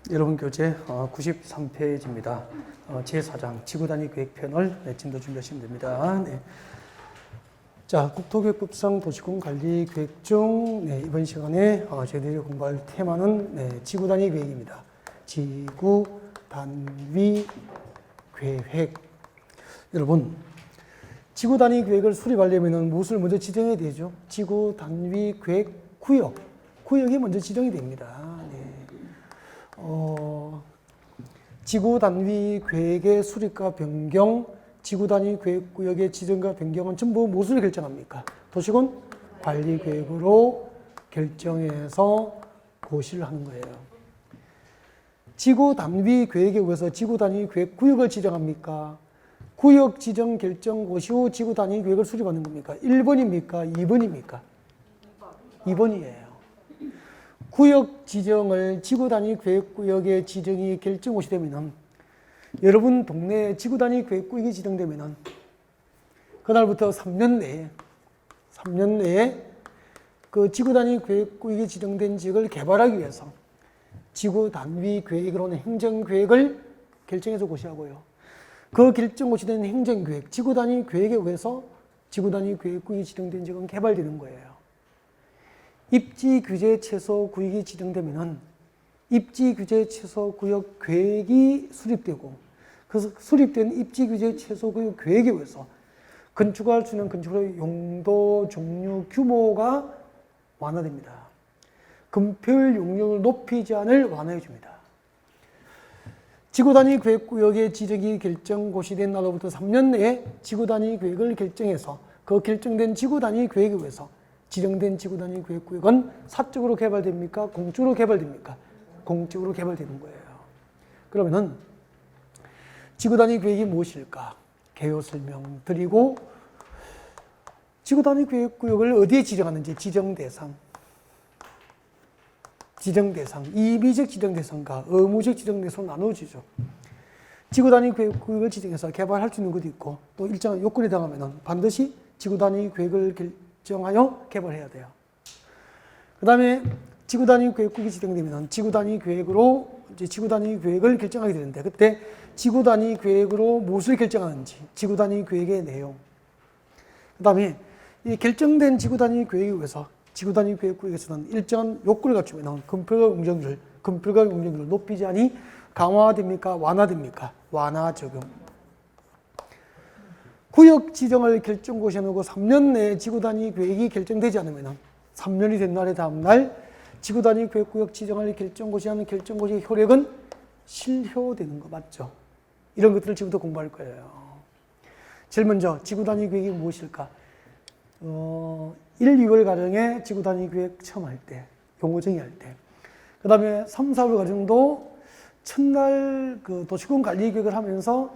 여러분 교재 93페이지입니다. 제4장 지구단위 계획편을 진도 준비하시면 됩니다. 네. 자, 국토계획법상 도시군 관리 계획 중 이번 시간에 저희들이 공부할 테마는 지구단위 계획입니다. 지구단위 계획. 여러분, 지구단위 계획을 수립하려면 무엇을 먼저 지정해야 되죠? 지구단위 계획 구역. 구역이 먼저 지정이 됩니다. 지구단위 계획의 수립과 변경, 지구단위 계획구역의 지정과 변경은 전부 무엇을 결정합니까? 도시군 관리계획으로 결정해서 고시를 하는 거예요. 지구단위 계획에 의해서 지구단위 계획구역을 지정합니까? 구역 지정 결정 고시 후 지구단위 계획을 수립하는 겁니까? 1번입니까? 2번입니까? 2번이에요. 구역 지정을 지구단위 계획구역의 지정이 결정고시 되면은 여러분 동네에 지구단위 계획구역이 지정되면은 그날부터 3년 내에 그 지구단위 계획구역이 지정된 지역을 개발하기 위해서 지구단위 계획으로는 행정계획을 결정해서 고시하고요. 그 결정고시된 행정계획, 지구단위 계획에 의해서 지구단위 계획구역이 지정된 지역은 개발되는 거예요. 입지규제 최소 구역이 지정되면은 입지규제 최소 구역 계획이 수립되고 그래서 수립된 입지규제 최소 구역 계획에 의해서 건축할 수 있는 건축의 용도, 종류, 규모가 완화됩니다. 건폐율 용역을 높이지 않을 완화해 줍니다. 지구단위 계획구역의 지정이 결정고시된 날로부터 3년 내에 지구단위 계획을 결정해서 그 결정된 지구단위 계획에 의해서 지정된 지구단위 계획구역은 사적으로 개발됩니까? 공적으로 개발됩니까? 공적으로 개발되는 거예요. 그러면은 지구단위 계획이 무엇일까? 개요 설명 드리고 지구단위 계획구역을 어디에 지정하는지 지정 대상, 임의적 지정 대상과 의무적 지정 대상으로 나누어지죠. 지구단위 계획구역을 지정해서 개발할 수 있는 것도 있고 또 일정한 요건에 해당하면은 반드시 지구단위 계획을 결정하여 개발해야 돼요. 그 다음에 지구단위 계획구역이 지정되면 지구단위 계획으로 이제 지구단위 계획을 결정하게 되는데 그때 지구단위 계획으로 무엇을 결정하는지 지구단위 계획의 내용. 그 다음에 이 결정된 지구단위 계획에 의해서 지구단위 계획구역에서는 일정한 요건을 갖추면 건폐율과 용적률을 높이지 않니 강화됩니까? 완화됩니까? 완화 적용. 구역 지정을 결정고시해 놓고 3년 내에 지구단위 계획이 결정되지 않으면 3년이 된 날의 다음 날 지구단위 계획구역 지정을 결정고시하는 결정고시의 효력은 실효되는 거 맞죠? 이런 것들을 지금부터 공부할 거예요. 제일 먼저 지구단위 계획이 무엇일까? 1, 2월 가정에 지구단위 계획 처음 할 때, 용어 정의할 때. 그 다음에 3, 4월 가정도 첫날 그 도시군 관리 계획을 하면서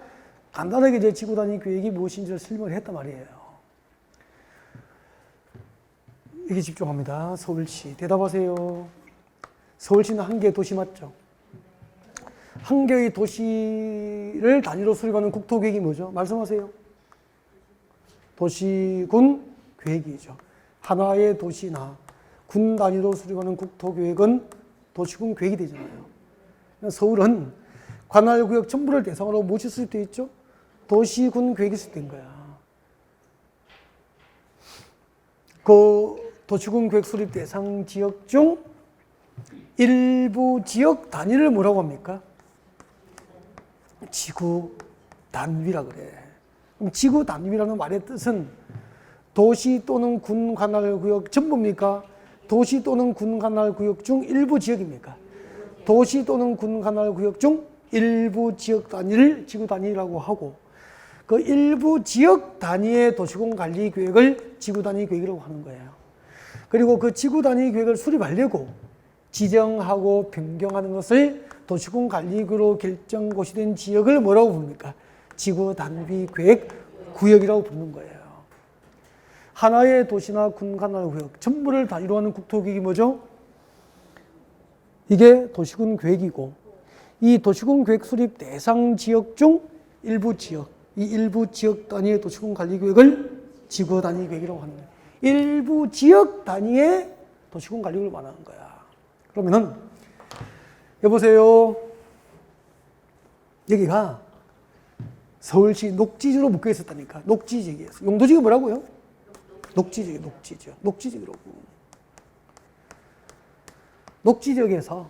간단하게 이제 지구단위 계획이 무엇인지를 설명을 했단 말이에요. 이게 집중합니다. 서울시. 대답하세요. 서울시는 한 개의 도시 맞죠? 한 개의 도시를 단위로 수립하는 국토계획이 뭐죠? 말씀하세요. 도시군 계획이죠. 하나의 도시나 군 단위로 수립하는 국토계획은 도시군 계획이 되잖아요. 서울은 관할구역 전부를 대상으로 무엇이 수립되어 있죠? 도시군 계획이 수립된 거야. 그 도시군 계획 수립 대상 지역 중 일부 지역 단위를 뭐라고 합니까? 지구 단위라 그래. 그럼 지구 단위라는 말의 뜻은 도시 또는 군 관할구역 전부입니까? 도시 또는 군 관할구역 중 일부 지역입니까? 도시 또는 군 관할구역 중 일부 지역 단위를 지구 단위라고 하고 그 일부 지역 단위의 도시군 관리 계획을 지구 단위 계획이라고 하는 거예요. 그리고 그 지구 단위 계획을 수립하려고 지정하고 변경하는 것을 도시군 관리구로 결정고시된 지역을 뭐라고 부릅니까? 지구 단위 계획 구역이라고 부르는 거예요. 하나의 도시나 군 관할구역 전부를 단위로 하는 국토계획이 뭐죠? 이게 도시군 계획이고 이 도시군 계획 수립 대상 지역 중 일부 지역, 이 일부 지역 단위의 도시군 관리 계획을 지구 단위 계획이라고 하는 거예요. 일부 지역 단위의 도시군 관리 계획을 말하는 거야. 그러면은 여보세요. 여기가 서울시 녹지지로 묶여 있었다니까. 녹지지역이었어. 용도지가 뭐라고요? 녹지지역, 녹지지역. 녹지지역이라고. 녹지지역에서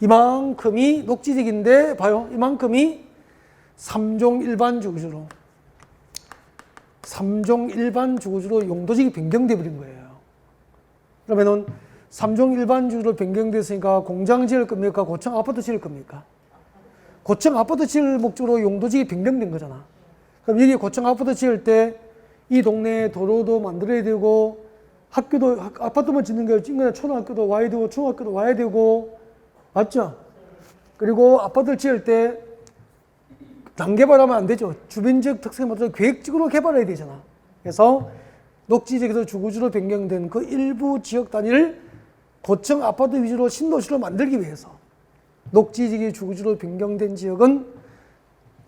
이만큼이 녹지지역인데 봐요. 이만큼이 3종 일반 주거지로 3종 일반 주거지로 용도지역이 변경돼 버린 거예요. 그러면은 3종 일반 주거지로 변경됐으니까 공장 지을 겁니까? 고층 아파트 지을 겁니까? 고층 아파트 지을 목적으로 용도지역이 변경된 거잖아. 그럼 여기 고층 아파트 지을 때 이 동네에 도로도 만들어야 되고 학교도 아파트만 짓는 게 아니라 초등학교도 와야 되고 중학교도 와야 되고 맞죠? 그리고 아파트를 지을 때 단개발하면 안 되죠. 주변 지역 특성에 맞춰서 계획적으로 개발해야 되잖아. 그래서 녹지지역에서 주거지로 변경된 그 일부 지역 단위를 고층 아파트 위주로 신도시로 만들기 위해서 녹지지역이 주거지로 변경된 지역은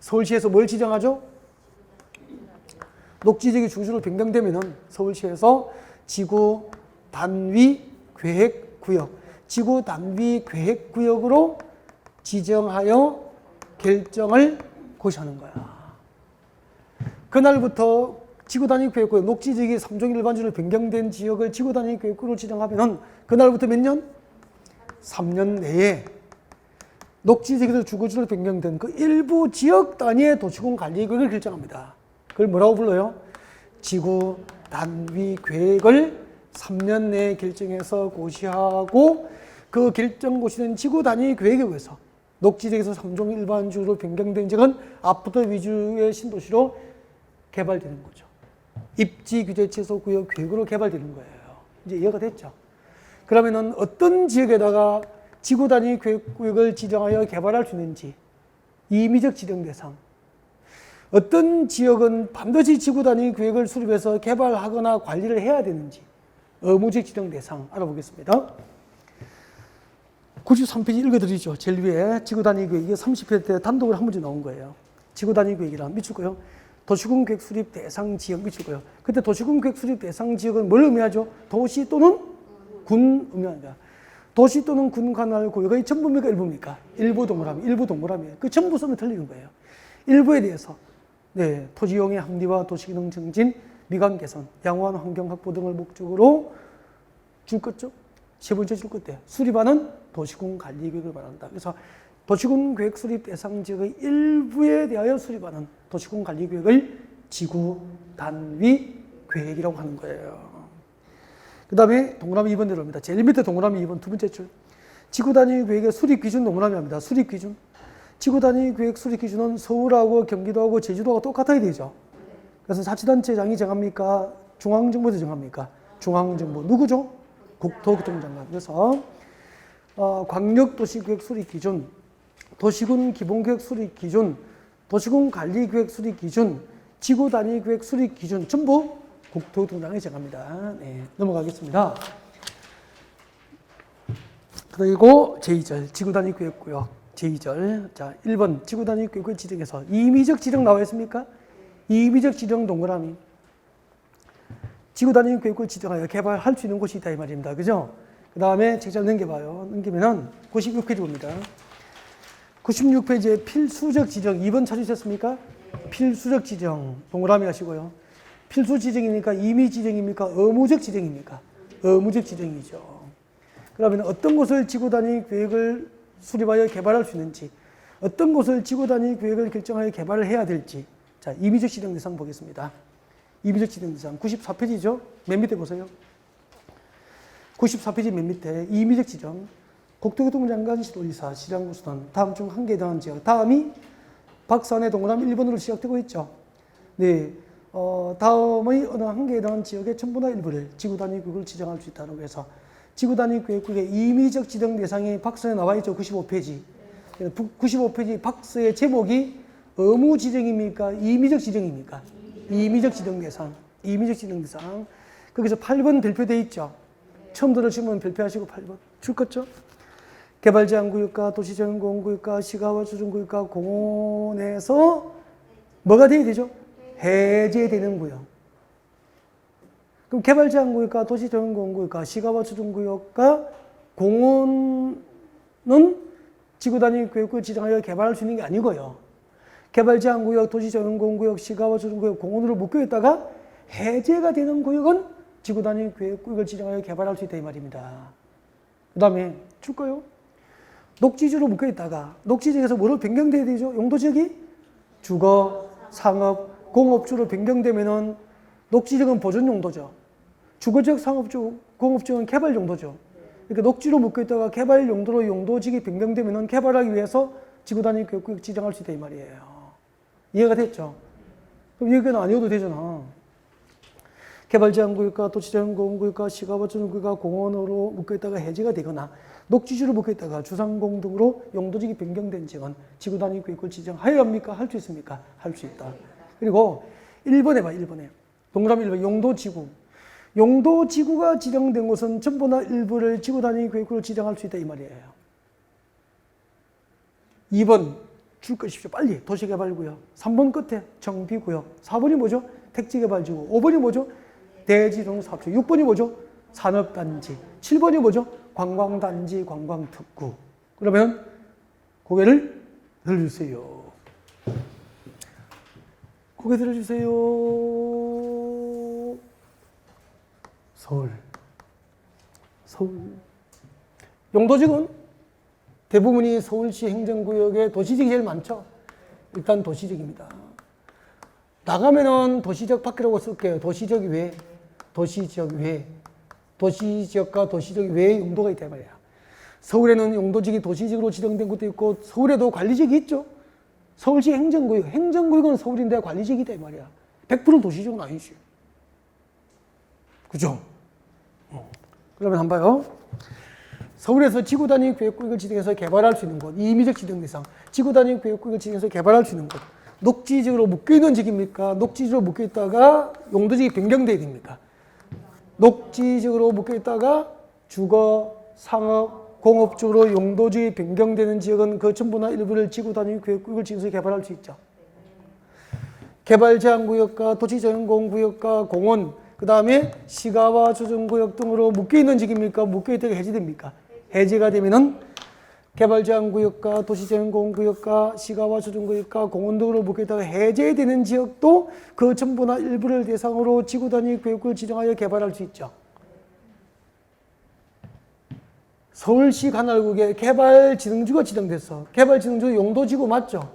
서울시에서 뭘 지정하죠? 녹지지역이 주거지로 변경되면은 서울시에서 지구 단위 계획구역, 지구 단위 계획구역으로 지정하여 결정을 고시하는 거야. 그날부터 지구 단위 계획구역, 녹지지역이 3종 일반지로 변경된 지역을 지구 단위 계획구역으로 지정하면은 그날부터 몇 년? 3년 내에 녹지지역에서 주거지로 변경된 그 일부 지역 단위의 도시군 관리구역을 결정합니다. 그걸 뭐라고 불러요? 지구 단위 계획을 3년 내에 결정해서 고시하고 그 결정 고시된 지구 단위 계획에 의해서 녹지지역에서 3종 일반주로 변경된 지역은 아파트 위주의 신도시로 개발되는 거죠. 입지 규제 최소 구역 계획으로 개발되는 거예요. 이제 이해가 됐죠? 그러면은 어떤 지역에다가 지구 단위 계획구역을 지정하여 개발할 수 있는지, 임의적 지정 대상, 어떤 지역은 반드시 지구 단위 계획을 수립해서 개발하거나 관리를 해야 되는지, 의무적 지정 대상 알아보겠습니다. 93페이지 읽어드리죠. 제일 위에 지구 단위 계획이 30회 때 단독으로 한 문제 나온 거예요. 지구 단위 계획이란 밑줄 거요. 도시군 계획 수립 대상 지역 밑줄 거요. 그때 도시군 계획 수립 대상 지역은 뭘 의미하죠? 도시 또는 군 의미합니다. 도시 또는 군 관할 구역의 전부입니까? 일부입니까? 일부 동그라미, 일부 동그라미예요. 그 전부 쓰면 틀리는 거예요. 일부에 대해서 네, 토지 이용의 합리화, 도시 기능 증진, 미관 개선, 양호한 환경 확보 등을 목적으로 줄 거죠. 세 번째 줄 건데 수립하는 도시군 관리 계획을 말한다. 그래서 도시군 계획 수립 대상 지역의 일부에 대하여 수립하는 도시군 관리 계획을 지구 단위 계획이라고 하는 거예요. 그 다음에 동그라미 2번 내려옵니다. 제일 밑에 동그라미 2번 두 번째 줄. 지구 단위 계획의 수립 기준 동그라미 합니다. 수립 기준. 지구 단위 계획 수립 기준은 서울하고 경기도하고 제주도가 똑같아야 되죠. 그래서 자치단체장이 정합니까? 중앙정부에서 정합니까? 중앙정부. 누구죠? 국토교통장관. 그래서 광역도시계획 수립 기준, 도시군 기본계획 수립 기준, 도시군 관리계획 수립 기준, 지구 단위 계획 수립 기준 전부 국토교통장관이 정합니다. 네, 넘어가겠습니다. 그리고 제2절 지구 단위 계획구역 제2절. 자, 1번 지구 단위 계획을 지정해서 임의적 지정 나와 있습니까? 임의적 지정 동그라미. 지구 단위 계획을 지정하여 개발할 수 있는 곳이 있다 이 말입니다. 그죠? 그 다음에 책자를 넘겨봐요. 넘기면은 96페이지 봅니다. 96페이지에 필수적 지정 2번 찾으셨습니까? 필수적 지정 동그라미 하시고요. 필수 지정이니까 임의 지정입니까? 의무적 지정입니까? 의무적 지정이죠. 그러면 어떤 곳을 지구 단위 계획을 수립하여 개발할 수 있는지, 어떤 곳을 지구 단위 계획을 결정하여 개발을 해야 될지. 자, 임의적 지정 대상 보겠습니다. 임의적 지정 대상 94페이지죠? 맨 밑에 보세요. 94페이지 맨 밑에 임의적 지정. 국토교통장관 시도지사 시장구수단 다음 중 한 개에 해당하는 지역. 다음이 박산의 동그라미 1번으로 시작되고 있죠. 네, 다음의 어느 한 개에 해당하는 지역의 전부나 일부를 지구 단위 계획을 지정할 수 있다고 해서 지구 단위 계획국의 임의적 지정 대상이 박스에 나와 있죠. 95페이지. 95페이지 박스의 제목이 의무 지정입니까? 임의적 지정입니까? 임의적 지정 대상. 임의적 지정 대상. 거기서 8번 별표되어 있죠. 처음 들으시면 별표하시고 8번. 줄 거죠? 개발제한구역과 도시정공구역과 시가와 수준구역과 공원에서 뭐가 돼야 되죠? 해제되는 구역. 그럼 개발제한구역과 도시정공구역과 시가와 수준구역과 공원에서 지구 단위 구역을 지정하여 개발할 수 있는 게 아니고요. 개발 제한 구역, 도시 전용 공구역, 시가와 조정 구역, 공원으로 묶여 있다가 해제가 되는 구역은 지구 단위 구역을 지정하여 개발할 수 있다 이 말입니다. 그 다음에 줄까요? 녹지지로 묶여 있다가 녹지지역에서 뭐로 변경돼야 되죠? 용도 지역이 주거, 상업, 공업주로 변경되면은 녹지지역은 보존 용도죠. 주거지역, 상업주, 공업지역은 개발 용도죠. 그러니까 녹지로 묶여 있다가 개발 용도로 용도지역이 변경되면은 개발하기 위해서 지구 단위 구역 지정할 수 있다 이 말이에요. 이해가 됐죠? 그럼 여기는 아니어도 되잖아. 개발 제한 구역과 도시 제한 공구역과 시가와 조정 구역과 공원으로 묶여 있다가 해제가 되거나 녹지주로 묶여 있다가 주상공 등으로 용도지역이 변경된 지역은 지구 단위 구역을 지정하여야 합니까? 할 수 있습니까? 할 수 있다. 그리고 1번에 봐, 1번에. 동그라미 1번, 용도지구. 용도지구가 지정된 곳은 전부나 일부를 지구 단위 구역으로 지정할 수 있다 이 말이에요. 2번 줄 것이십시오. 빨리. 도시개발구역. 3번 끝에 정비구역. 4번이 뭐죠? 택지개발지구. 5번이 뭐죠? 대지동사업주. 6번이 뭐죠? 산업단지. 7번이 뭐죠? 관광단지, 관광특구. 그러면 고개를 들어주세요. 고개 들어주세요. 서울. 용도지구는 대부분이 서울시 행정구역에 도시지역이 제일 많죠. 일단 도시지역입니다. 나가면은 도시지역 밖이라고 쓸게요. 도시지역 외, 도시지역 외, 도시지역과 도시지역 외의 용도가 있단 말이야. 서울에는 용도지역이 도시지역으로 지정된 곳도 있고 서울에도 관리지역이 있죠. 서울시 행정구역, 행정구역은 서울인데 관리지역이다 이 말이야. 100% 도시지역은 아니지. 그죠? 그러면 한번 봐요. 서울에서 지구 단위 구역구역을 지정해서 개발할 수 있는 곳, 임의적 지정 대상, 지구 단위 구역구역을 지정해서 개발할 수 있는 곳, 녹지지역으로 묶여있는 지역입니까? 녹지지역으로 묶여있다가 용도지역이 변경돼야 됩니까? 녹지지역으로 묶여있다가 주거, 상업, 공업적으로 용도지역이 변경되는 지역은 그 전부나 일부를 지구 단위 구역을 지정해서 개발할 수 있죠. 개발 제한 구역과 도시 전용 공구역과 공원, 그 다음에 시가와 조정구역 등으로 묶여있는 지역입니까? 묶여있다가 해제됩니까? 해제가 되면은 개발 제한 구역과 도시 전용 공구역과 시가와 조정구역과 공원 등으로 묶여있다가 해제되는 지역도 그 전부나 일부를 대상으로 지구 단위 구역을 지정하여 개발할 수 있죠. 서울시 관할구역에 개발지정지구가 지정됐어. 개발지정지구 용도지구 맞죠?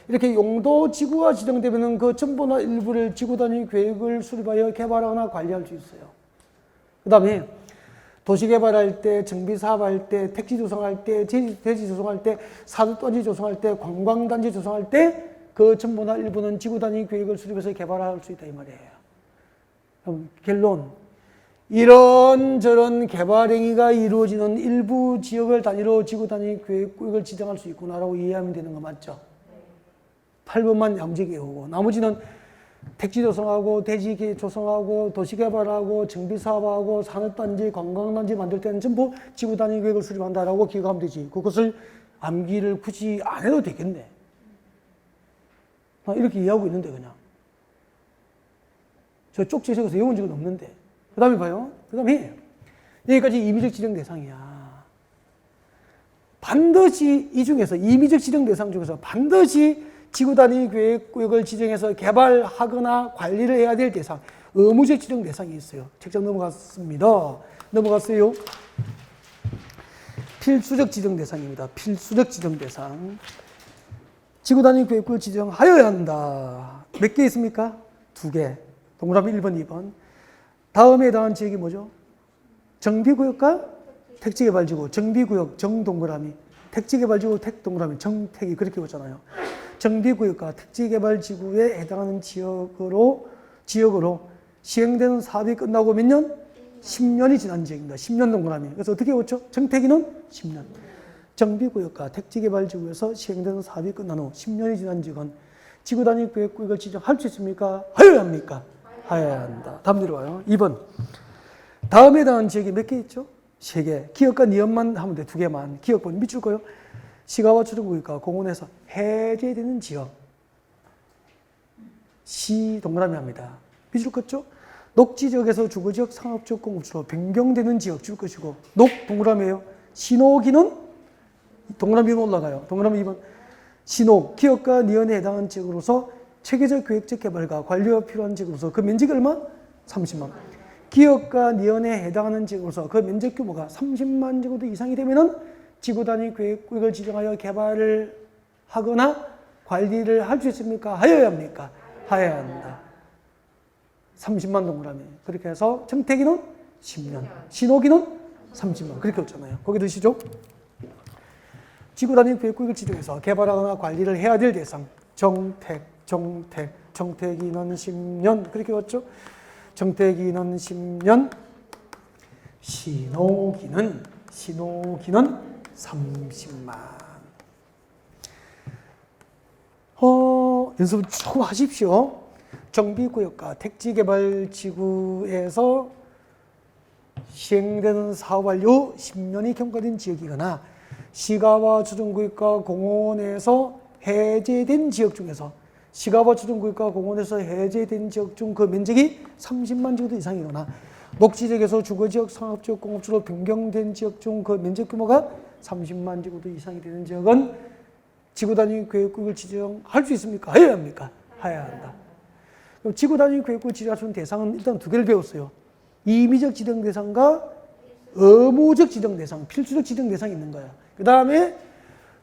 이렇게 용도지구가 지정되면 그 전부나 일부를 지구 단위 계획을 수립하여 개발하거나 관리할 수 있어요. 그 다음에 도시개발할 때, 정비사업할 때, 택지 조성할 때, 대지 조성할 때, 사업단지 조성할 때, 관광단지 조성할 때 그 전부나 일부는 지구 단위 계획을 수립해서 개발할 수 있다 이 말이에요. 그럼 결론. 이런저런 개발 행위가 이루어지는 일부 지역을 단위로 지구 단위 계획을 지정할 수 있구나라고 이해하면 되는 거 맞죠? 8번만 양지게 오고 나머지는 택지 조성하고 대지 조성하고 도시 개발하고 정비 사업하고 산업단지 관광단지 만들 때는 전부 지구 단위 계획을 수립한다라고 기억하면 되지. 그것을 암기를 굳이 안 해도 되겠네. 나 이렇게 이해하고 있는데 그냥 저 쪽지에서 외운 적은 없는데. 그 다음에 봐요. 그 다음에 여기까지 임의적 지정 대상이야. 반드시 이 중에서 임의적 지정 대상 중에서 반드시 지구 단위 계획구역을 지정해서 개발하거나 관리를 해야 될 대상, 의무적 지정 대상이 있어요. 책장 넘어갔습니다. 넘어갔어요. 필수적 지정 대상입니다. 필수적 지정 대상. 지구 단위 계획구역을 지정하여야 한다. 몇 개 있습니까? 2개. 동그라미 1번, 2번. 다음에 해당하는 지역이 뭐죠? 정비구역과 택지개발지구. 정비구역, 정동그라미. 택지개발지구, 택동그라미. 정택이 그렇게 오잖아요. 정비구역과 택지개발지구에 해당하는 지역으로 시행되는 사업이 끝나고 몇 년? 10년이 지난 지역입니다. 10년 동그라미. 그래서 어떻게 외웠죠? 정택이는 10년. 정비구역과 택지개발지구에서 시행되는 사업이 끝난 후 10년이 지난 지역은 지구 단위 계획구역을 지정할 수 있습니까? 하여야 합니까? 하여야 한다. 다음 내려와요. 2번. 다음에 해당하는 지역이 몇 개 있죠? 3개. 기업과 니은만 하면 돼. 2개만. 기업은 밑줄 거요. 시가와 조정구역과 공원에서 해제되는 지역. 시 동그라미 합니다. 밑줄 껐죠? 녹지지역에서 주거지역, 상업지역, 공업지로 변경되는 지역 줄 것이고 녹 동그라미예요. 신호기는 동그라미 2번 올라가요. 동그라미 2번. 신호, 기업과 니은에 해당하는 지역으로서 체계적 계획적 개발과 관리가 필요한 지역으로서 그 면적이 얼마? 30만. 기업과 니은에 해당하는 지역으로서 그 면적 규모가 30만 제곱미터 이상이 되면은 지구 단위 계획구역을 지정하여 개발을 하거나 관리를 할 수 있습니까? 하여야 합니까? 하여야 한다. 30만 동그라미. 그렇게 해서 정태기는 10년, 신호기는 30만. 그렇게 했잖아요. 거기 드시죠? 지구 단위 계획구역을 지정해서 개발하거나 관리를 해야 될 대상. 정태기는 10년. 그렇게 왔죠? 정태기는 10년. 신호기는 30만. 연습을 쭉 하십시오. 정비구역과 택지개발지구에서 시행되는 사업 완료 10년이 경과된 지역이거나 시가와 주정구역과 공원에서 해제된 지역 중에서 시가와 주정구역과 공원에서 해제된 지역 중 그 면적이 30만 제곱미터 이상이거나 녹지지역에서 주거지역, 상업지역, 공업지로 변경된 지역 중 그 면적 규모가 30만 제곱미터 이상이 되는 지역은 지구단위 계획구역을 지정할 수 있습니까? 해야 합니까? 해야 한다. 그럼 지구단위 계획구역을 지정할 수 있는 대상은 일단 두 개를 배웠어요. 임의적 지정 대상과 의무적 지정 대상, 필수적 지정 대상이 있는 거야. 그 다음에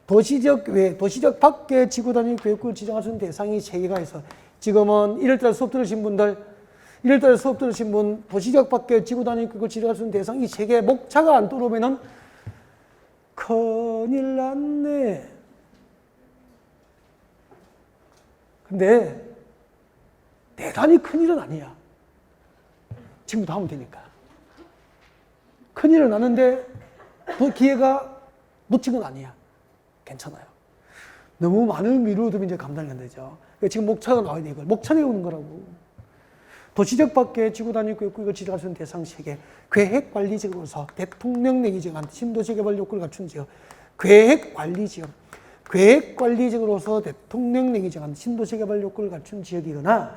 도시적 외, 도시적 밖에 지구단위 계획구역을 지정할 수 있는 대상이 3개가 있어. 지금은 1월달 수업 들으신 분들, 1월달 수업 들으신 분, 도시적 밖에 지구단위 계획구역을 지정할 수 있는 대상이 3개, 목차가 안 떠오르면은 큰일 났네. 근데 대단히 큰일은 아니야. 지금부터 하면 되니까. 큰일은 나는데 기회가 놓친 건 아니야. 괜찮아요. 너무 많은 미루어두면 이제 감당이 안 되죠. 그러니까 지금 목차가 나와야 돼. 이걸 목차 내오는 거라고. 도시적 밖에 지구단위 계획구역을 지정할 수 있는 대상 3개. 계획관리지역으로서 대통령령이 정한 신도시 개발 요건을 갖춘 지역. 계획관리지역. 계획관리지역으로서 대통령령이 정한 신도시 개발 요건을 갖춘 지역이거나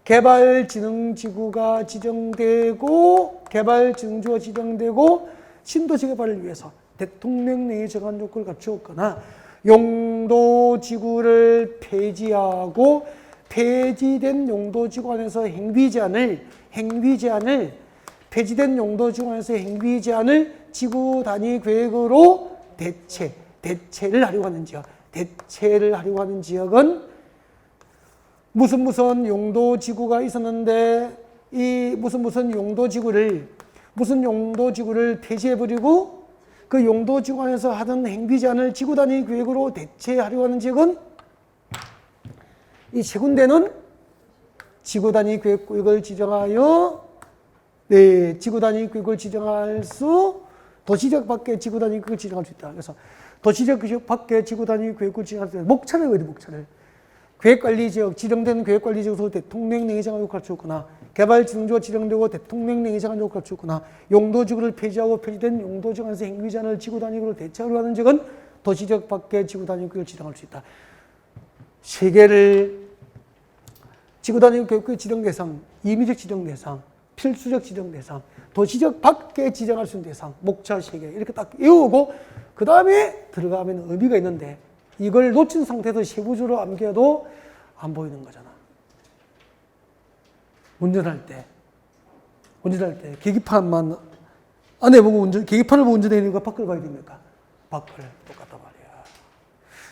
개발진흥지구가 지정되고 개발진흥지구가 지정되고 신도시 개발을 위해서 대통령령이 정한 요건을 갖추었거나 용도지구를 폐지하고 폐지된 용도지구 안에서 행위제한을 폐지된 용도지구 안에서 행위제한을 지구 단위 계획으로 대체를 하려고 하는 지역. 대체를 하려고 하는 지역은 무슨 용도지구가 있었는데 이 무슨 용도지구를 폐지해버리고 그 용도지구 안에서 하던 행위제한을 지구 단위 계획으로 대체하려고 하는 지역은 이 세 군데는 지구 단위 계획구역을 지정하여 지구 단위 계획을 지정할 수 도시적 밖에 지구 단위 계획을 지정할 수 있다. 그래서 도시적 밖에 지구 단위 계획을 지정할 수 있다. 목차를 외워야 돼, 목차를. 계획관리지역, 지정된 계획관리지역으로 대통령령이 정한 요건을 갖추었거나 개발진흥지구가 지정되고 대통령령이 정한 요건을 갖추었거나 용도지구를 폐지하고 폐지된 용도지구 안에서 행위제한을 지구 단위로 대체하려고 하는 지역은 도시적 밖에 지구 단위 계획을 지정할 수 있다. 3개를 지구 단위 계획구역 지정 대상, 임의적 지정 대상, 필수적 지정 대상, 도시적 밖에 지정할 수 있는 대상, 목차 3개 이렇게 딱 외우고 그 다음에 들어가면 의미가 있는데 이걸 놓친 상태에서 세부적으로 암기해도 안 보이는 거잖아. 운전할 때 계기판만 안 해보고 계기판을 보고 운전하는 이유가 밖을 봐야 됩니까? 밖을 똑같단 말이야.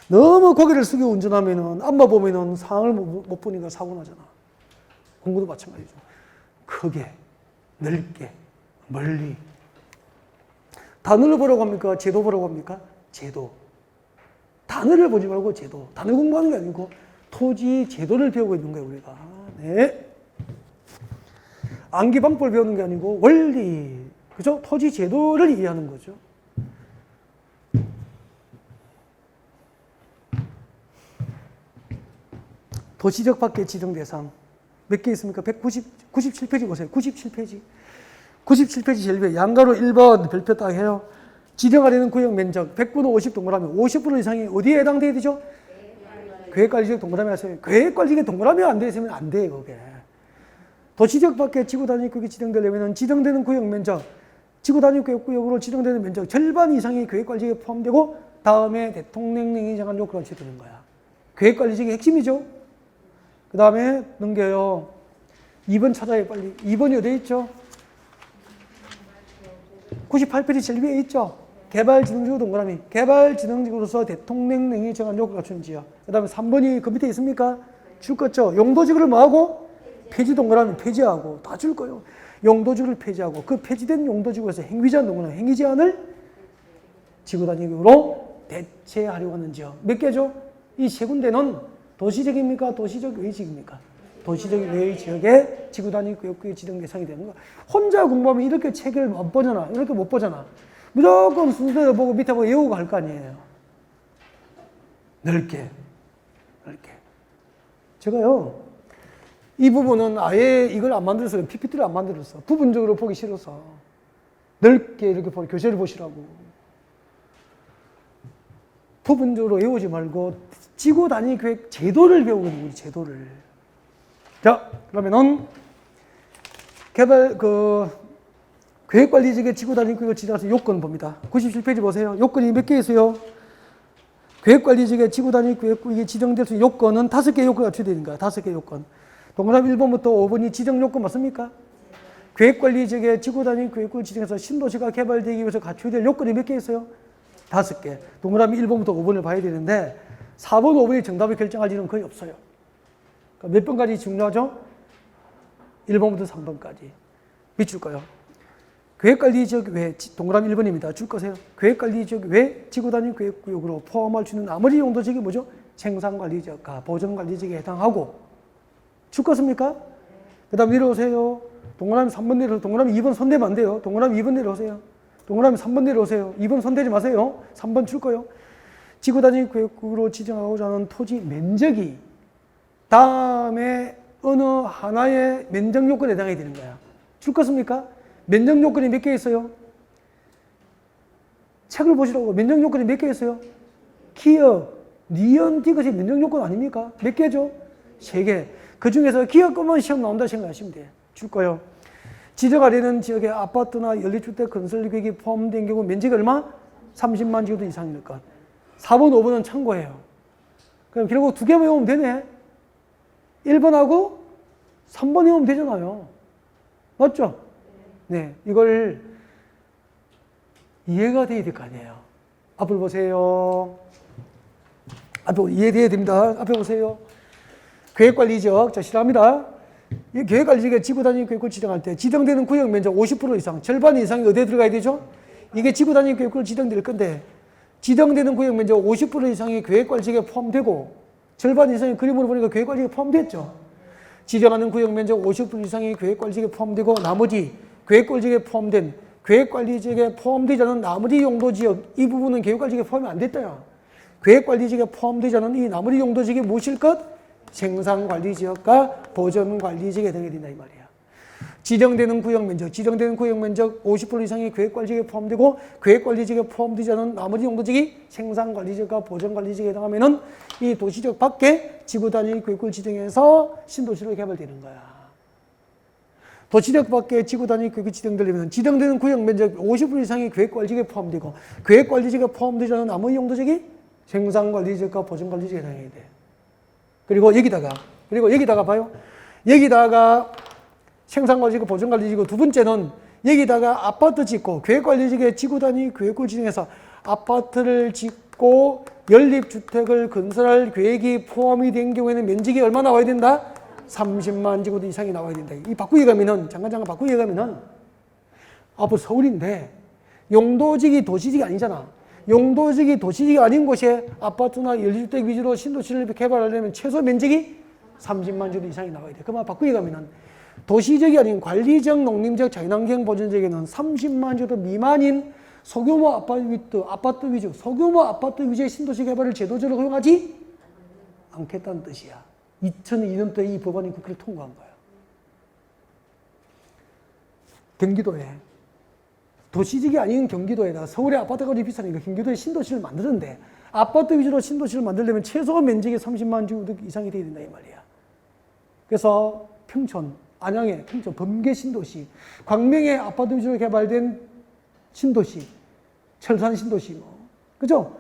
너무 고개를 숙여 운전하면은 앞만 보면은 상황을 못 보니까 사고 나잖아. 공부도 마찬가지죠. 크게, 넓게, 멀리. 단어를 보라고 합니까? 제도 보라고 합니까? 제도. 단어를 보지 말고 제도. 단어 공부하는 게 아니고 토지 제도를 배우고 있는 거예요, 우리가. 네. 암기방법을 배우는 게 아니고 원리. 그죠? 토지 제도를 이해하는 거죠. 도시적 밖에 지정 대상. 몇 개 있습니까? 97페이지 보세요. 97페이지. 97페이지 제일 위에 양가로 1번 별표 딱 해요. 지정하려는 구역 면적 100분의 50 동그라미 50% 이상이 어디에 해당돼야 되죠? 계획관리지역 동그라미 하세요. 계획관리지역 동그라미 안 되어 있으면 안 돼요, 그게. 도시적 밖에 지구 단위 구역이 지정되려면 지정되는 구역 면적, 지구 단위 구역으로 지정되는 면적 절반 이상이 계획관리지역에 포함되고 다음에 대통령령이 정한 요건을 갖춰야 되는 거야. 계획관리직의 핵심이죠. 그 다음에 넘겨요. 2번 찾아요, 빨리. 2번이 어디에 있죠? 98페이지 제일 위에 있죠? 개발지능지구 동그라미. 개발지능지구로서 대통령령이 정한 요건을 갖추는지요. 그 다음에 3번이 그 밑에 있습니까? 줄 거죠. 용도지구를 뭐하고? 폐지 동그라미 폐지하고 다 줄 거예요. 용도지구를 폐지하고 그 폐지된 용도지구에서 행위제한 동그라미 행위제한을 지구단위구로 대체하려고 하는지요. 몇 개죠? 이 세 군데는 도시적입니까? 도시적 외지역입니까? 도시적 외지역에 지구단위 구역구의 지정 대상이 되는 거. 혼자 공부하면 이렇게 책을 못 보잖아. 이렇게 못 보잖아. 무조건 순서대로 보고 밑에 보고 외우고 갈 거 아니에요. 넓게. 제가요, 이 부분은 아예 이걸 안 만들어서, PPT를 안 만들었어. 부분적으로 보기 싫어서. 넓게 이렇게 교재를 보시라고. 부분적으로 외우지 말고 지구 단위 계획 제도를 배우거든요, 우리 제도를. 자, 그러면은 계획관리직의 지구 단위 계획을 지정해서 요건 봅니다. 97페이지 보세요. 요건이 몇 개 있어요? 계획관리직의 지구 단위 계획구역이 지정될 수 있는 요건은 5개 요건을 갖춰야 되는 거야. 5개 요건. 동그라미 1번부터 5번이 지정 요건 맞습니까? 계획관리직의 지구 단위 계획구를 지정해서 신도시가 개발되기 위해서 갖춰야 될 요건이 몇 개 있어요? 5개. 동그라미 1번부터 5번을 봐야 되는데 4번, 5번이 정답을 결정할 일은 거의 없어요. 그러니까 몇 번까지 중요하죠? 1번부터 3번까지. 밑줄까요? 계획관리지역 외, 동그라미 1번입니다. 줄 거세요. 계획관리지역 외 지구단위 계획구역으로 포함할 수 있는 나머지 용도지역이 뭐죠? 생산관리지역과 보전관리지역에 해당하고. 줄 거습니까? 그 다음 내려오세요. 동그라미 3번 내려오세요. 동그라미 2번 손대면 안 돼요. 동그라미 2번 내려오세요. 동그라미 3번 내려오세요. 2번 손대지 마세요. 3번 줄 거요. 지구단위 계획구로 지정하고자 하는 토지 면적이 다음에 어느 하나의 면적 요건에 해당해야 되는 거야. 줄 거습니까? 면적 요건이 몇 개 있어요? 책을 보시라고. 면적 요건이 몇 개 있어요? 기역, 니은, 디귿이 면적 요건 아닙니까? 몇 개죠? 3개. 그 중에서 기역 것만 시험 나온다 생각하시면 돼요. 줄 거요. 지정하려는 지역에 아파트나 연립주택 건설 계획이 포함된 경우 면적이 얼마? 30만 제곱미터 이상일 것. 4번, 5번은 참고해요. 그럼 결국 2개만 외우면 되네. 1번하고 3번 외우면 되잖아요. 맞죠? 네. 이걸 이해가 돼야 될 거 아니에요. 앞을 보세요. 앞에 이해돼야 됩니다. 앞에 보세요. 계획관리지역. 자, 싫어합니다. 이 계획관리지역의 지구단위 계획구를 지정할 때 지정되는 구역 면적 50% 이상, 절반 이상이 어디에 들어가야 되죠? 이게 지구단위 계획구로 지정될 건데 지정되는 구역 면적 50% 이상이 계획관리지역에 포함되고 절반 이상이 그림으로 보니까 계획관리지역에 포함됐죠. 지정하는 구역 면적 50% 이상이 계획관리지역에 포함되고 나머지 계획관리지역에 포함된 계획관리지역에 포함되지 않은 나머지 용도지역 이 부분은 계획관리지역에 포함이 안 됐다요. 계획관리지역에 포함되지 않은 이 나머지 용도지역이 무엇일 것? 생산관리지역과 보전관리지역에 해당이 된다 이 말이야. 지정되는 구역 면적 50% 이상의 계획관리지역에 포함되고 계획관리지역에 포함되지 않은 나머지 용도지역이 생산관리지역과 보전관리지역에 해당하면은 이 도시지역 밖에 지구단위 계획구를 지정해서 신도시로 개발되는 거야. 도시지역 밖에 지구단위 계획이 지정되려면 지정되는 구역 면적 50% 이상의 계획관리지역에 포함되고 계획관리지역에 포함되지 않은 나머지 용도지역이 생산관리지역과 보전관리지역에 해당해야 돼. 그리고 여기다가 봐요. 여기다가 생산관리지구, 보전관리지구 두 번째는 여기다가 아파트 짓고 계획관리지구의 지구단위 계획구를 지정해서 아파트를 짓고 연립주택을 건설할 계획이 포함이 된 경우에는 면적이 얼마 나와야 된다? 30만 제곱미터 이상이 나와야 된다. 이 바꾸기 가면은 잠깐 바꾸기 가면은 앞으로 서울인데 용도지기 도시지기 아니잖아. 용도지기 도시지기 아닌 곳에 아파트나 연립주택 위주로 신도시를 개발하려면 최소 면적이 30만 제곱미터 이상이 나와야 돼. 그만 바꾸기 가면은 도시적이 아닌 관리적, 농림적, 자연환경 보전지역에는 30만 제곱미터 미만인 소규모 아파트 위주, 소규모 아파트 위주의 신도시 개발을 제도적으로 허용하지 않겠다는 뜻이야. 2002년도에 이 법안이 국회를 통과한 거야. 경기도에 도시지역이 아닌 경기도에다 서울의 아파트가 비싸니까 경기도에 신도시를 만드는데 아파트 위주로 신도시를 만들려면 최소 면적이 30만 제곱미터 이상이 돼야 된다 이 말이야. 그래서 평촌, 안양의 평촌, 범계 신도시, 광명의 아파트 위주로 개발된 신도시, 철산 신도시, 그죠?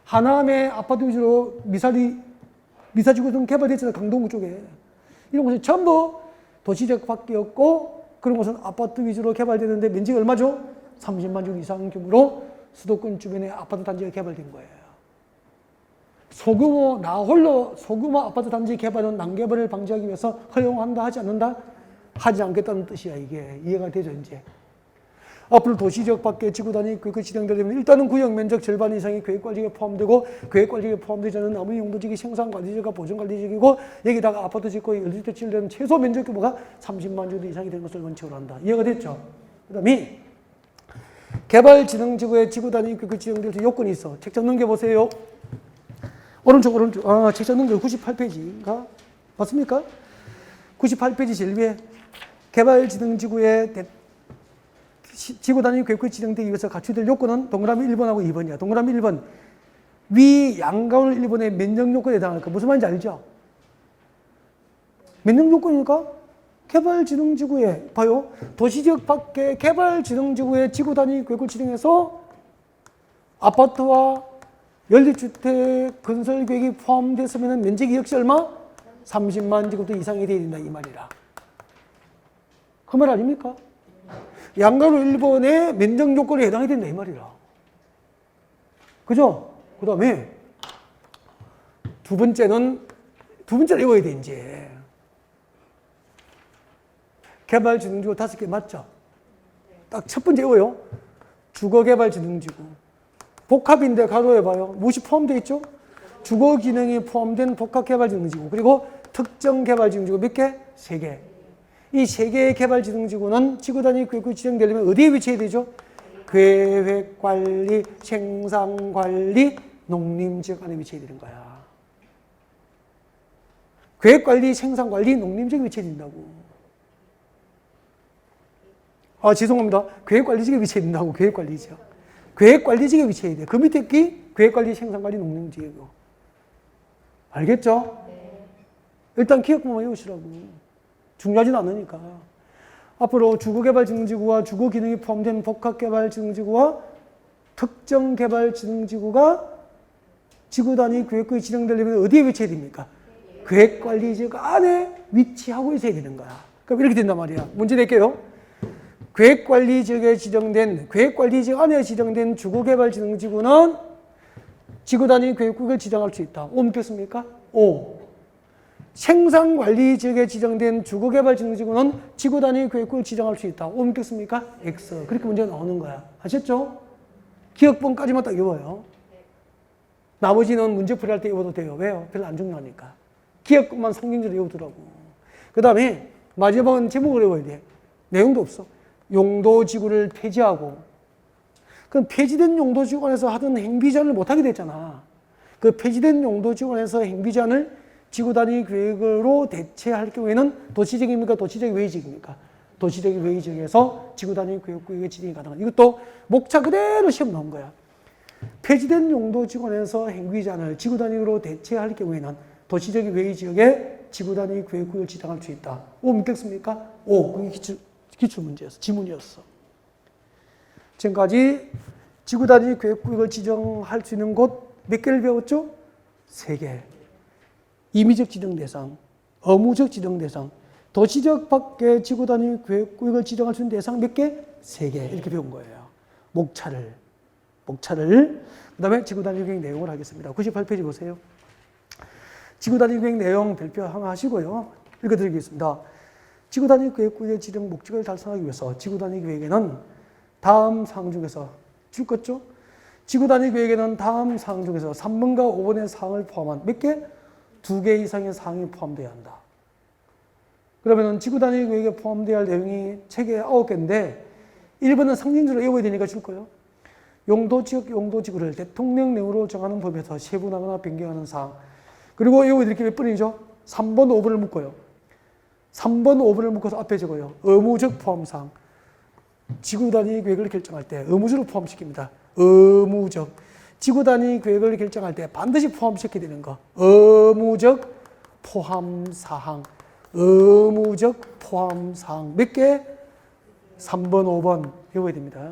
하남의 아파트 위주로 미사지구 등 개발됐잖아요. 강동구 쪽에. 이런 곳이 전부 도시적 밖이었고 그런 곳은 아파트 위주로 개발되는데 면적이 얼마죠? 30만 주 이상 규모로 수도권 주변에 아파트 단지가 개발된 거예요. 나 홀로 소규모 아파트 단지 개발은 난개발을 방지하기 위해서 허용한다 하지 않는다? 하지 않겠다는 뜻이야. 이게 이해가 되죠 이제. 앞으로 도시지역 밖에 지구 단위 계획이 진행되려면 일단은 구역 면적 절반 이상이 계획관리지역에 포함되고 계획관리지역에 포함되지 않은 나머지 용도지역이 생산관리지역과 보존관리지역이고 여기다가 아파트 짓고 열리대 치려면 최소 면적 규모가 30만 주도 이상이 되는 것을 원칙으로 한다. 이해가 됐죠? 그 다음에 개발진흥지구의 지구 단위 계획이 진행될 수 요건이 있어. 책 좀 넘겨보세요. 오른쪽. 책 좀 넘겨. 98페이지인가? 맞습니까? 98페이지 제일 위에 개발진흥지구의 지구 단위 계획이 진행되기 위해서 갖추될 요건은 동그라미 1번하고 2번이야. 동그라미 1번. 위 양가울 1번의 면적 요건에 해당할 거. 무슨 말인지 알죠? 면적 요건이니까 개발진흥지구에 봐요. 도시지역 밖에 개발진흥지구의 지구 단위 계획을 진행해서 아파트와 연립주택 건설 계획이 포함됐으면 면적이 역시 얼마? 30만 제곱미터 이상이 돼야 된다 이 말이라. 그 말 아닙니까? 양가로 1번의 면적 요건에 해당이 된다 이 말이라. 그죠? 그 다음에 두 번째를 외워야 돼 이제. 개발진흥지구 5개 맞죠? 딱 첫 번째 외워요. 주거개발진흥지구. 복합인데 가로해봐요. 무엇이 포함되어 있죠? 주거기능이 포함된 복합개발진흥지구. 그리고 특정개발진흥지구 몇 개? 3개. 이 3개의 개발진흥지구는 지구단위 계획이 지정되려면 어디에 위치해야 되죠? 계획관리, 생산관리, 농림지역 안에 위치해야 되는 거야. 계획관리, 생산관리, 농림지역에 위치해야 된다고. 죄송합니다. 계획관리지역에 위치해야 된다고. 계획관리지역. 계획관리지역에 위치해야 돼. 그 밑에 끼 계획관리, 생산관리, 농림지역이고. 알겠죠? 일단 기억만 외우시라고. 중요하진 않으니까. 앞으로 주거개발진흥지구와 주거기능이 포함된 복합개발진흥지구와 특정개발진흥지구가 지구단위 계획구에 지정되려면 어디에 위치해야 됩니까? 계획관리지역 안에 위치하고 있어야 되는 거야. 그럼 이렇게 된단 말이야. 문제 낼게요. 계획관리지역에 지정된, 계획관리지역 안에 지정된 주거개발진흥지구는 지구단위 계획구를 지정할 수 있다. O 묻겠습니까? O. 생산관리지역에 지정된 주거개발진흥지구는 지구단위 계획구를 지정할 수 있다. O 묻겠습니까? X. 그렇게 문제가 나오는 거야. 아셨죠? 기억본까지만 딱 외워요. 나머지는 문제풀이 할 때 외워도 돼요. 왜요? 별로 안 중요하니까. 기억만 상징적으로 외우더라고. 그 다음에 마지막은 제목을 외워야 돼. 내용도 없어. 용도지구를 폐지하고. 그럼 폐지된 용도지구 안에서 하던 행비제한을 못하게 됐잖아. 그 폐지된 용도지구 안에서 행비제한을 지구단위 계획으로 대체할 경우에는 도시적입니까? 도시적 외지역입니까? 도시적 외지역에서 지구단위 계획구역의 지정이 가능한. 이것도 목차 그대로 시험 나온 거야. 폐지된 용도지구 안에서 행비제한을 지구단위로 대체할 경우에는 도시적 외지역에 지구단위 계획구역을 지정할 수 있다. O 믿겠습니까? O. 그게 기출문제였어. 지문이었어. 지금까지 지구단위 계획구역을 지정할 수 있는 곳 몇 개를 배웠죠? 3개. 임의적 지정 대상, 의무적 지정 대상, 도시적 밖에 지구단위 계획구역을 지정할 수 있는 대상 몇 개? 3개. 이렇게 배운 거예요. 목차를. 그 다음에 지구단위 계획 내용을 하겠습니다. 98페이지 보세요. 지구단위 계획 내용 별표 하나 하시고요. 읽어드리겠습니다. 지구단위 계획구역의 지정 목적을 달성하기 위해서 지구단위 계획에는 다음 사항 중에서 줄 것죠? 지구단위 계획에는 다음 사항 중에서 3번과 5번의 사항을 포함한 몇 개? 2개 이상의 사항이 포함되어야 한다. 그러면 지구단위 계획에 포함되어야 할 내용이 책에 9개인데 1번은 상징적으로 외워야 되니까 줄 거예요. 용도지역, 용도지구를 대통령령으로 정하는 법에서 세분하거나 변경하는 사항. 그리고 외워야 될 게 몇 번이죠? 3번, 5번을 묶어요. 3번, 5번을 묶어서 앞에 적어요. 의무적 포함사항. 지구단위 계획을 결정할 때 의무적으로 포함시킵니다. 의무적. 지구단위 계획을 결정할 때 반드시 포함시켜야 되는 거. 의무적 포함사항. 의무적 포함사항. 몇 개? 3번, 5번 외워야 됩니다.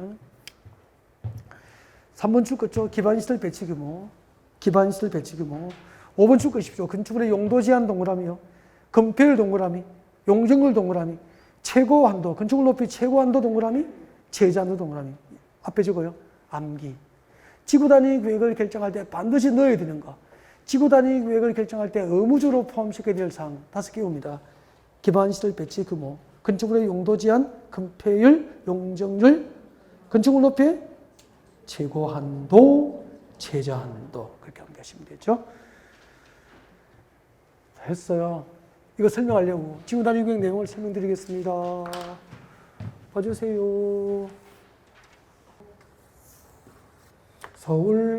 3번 줄 거죠? 기반시설 배치 규모. 기반시설 배치 규모. 5번 줄 것이십시오. 건축물의 용도 제한 동그라미요. 건폐율 동그라미, 용적률 동그라미, 최고 한도, 건축물 높이 최고 한도 동그라미, 제자 한도 동그라미. 앞에 적어요. 암기. 지구 단위 계획을 결정할 때 반드시 넣어야 되는 거. 지구 단위 계획을 결정할 때 의무적으로 포함시켜야 될 사항 5개입니다. 기반시설 배치 규모, 건축물의 용도 제한, 건폐율, 용적률, 건축물 높이, 최고 한도, 제자 한도. 그렇게 암기하시면 되죠. 했어요. 이거 설명하려고 지구 단위 계획 내용을 설명드리겠습니다. 봐주세요. 서울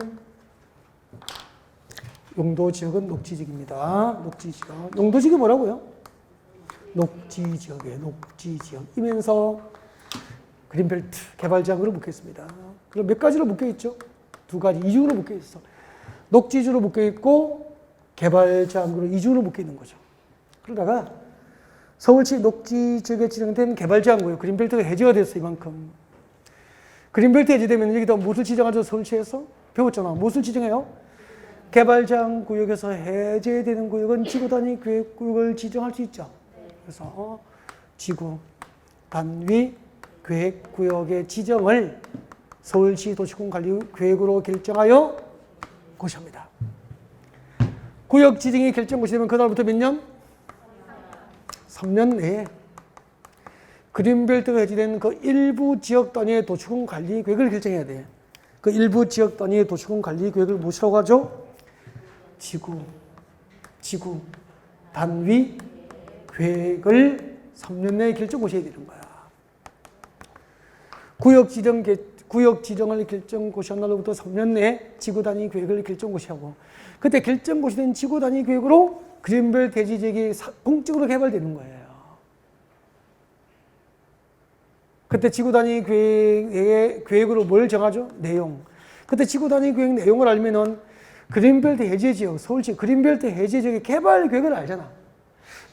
용도 지역은 녹지지역입니다. 녹지지역. 용도 지역이 뭐라고요? 녹지지역이에요. 녹지지역이면서 그린벨트 개발 지역으로 묶여있습니다. 그럼 몇 가지로 묶여있죠? 2가지, 이중으로 묶여있어. 녹지지역으로 묶여있고 개발 지역으로 이중으로 묶여있는 거죠. 그러다가 서울시 녹지지역에 지정된 개발 지역이고요. 그린벨트가 해제가 됐어 이만큼. 그린벨트 해제되면 여기다 무엇을 지정하죠? 서울시에서? 배웠잖아. 무엇을 지정해요? 개발제한구역에서 해제되는 구역은 지구단위 계획구역을 지정할 수 있죠. 그래서 지구단위 계획구역의 지정을 서울시 도시공관리계획으로 결정하여 고시합니다. 구역 지정이 결정고시 되면 그날부터 몇 년? 3년 내에 그린벨트가 해제된 그 일부 지역 단위의 도시공 관리 계획을 결정해야 돼. 그 일부 지역 단위의 도시공 관리 계획을 무엇이라고 하죠? 지구 단위 계획을 3년 내에 결정고시해야 되는 거야. 구역 지정을 결정고시한 날로부터 3년 내에 지구 단위 계획을 결정고시하고, 그때 결정고시된 지구 단위 계획으로 그린벨트 해제 지역이 공적으로 개발되는 거예요. 그때 지구 단위 계획으로 뭘 정하죠? 내용. 그때 지구 단위 계획 내용을 알면은 그린벨트 해제 지역, 서울시 그린벨트 해제 지역의 개발 계획을 알잖아.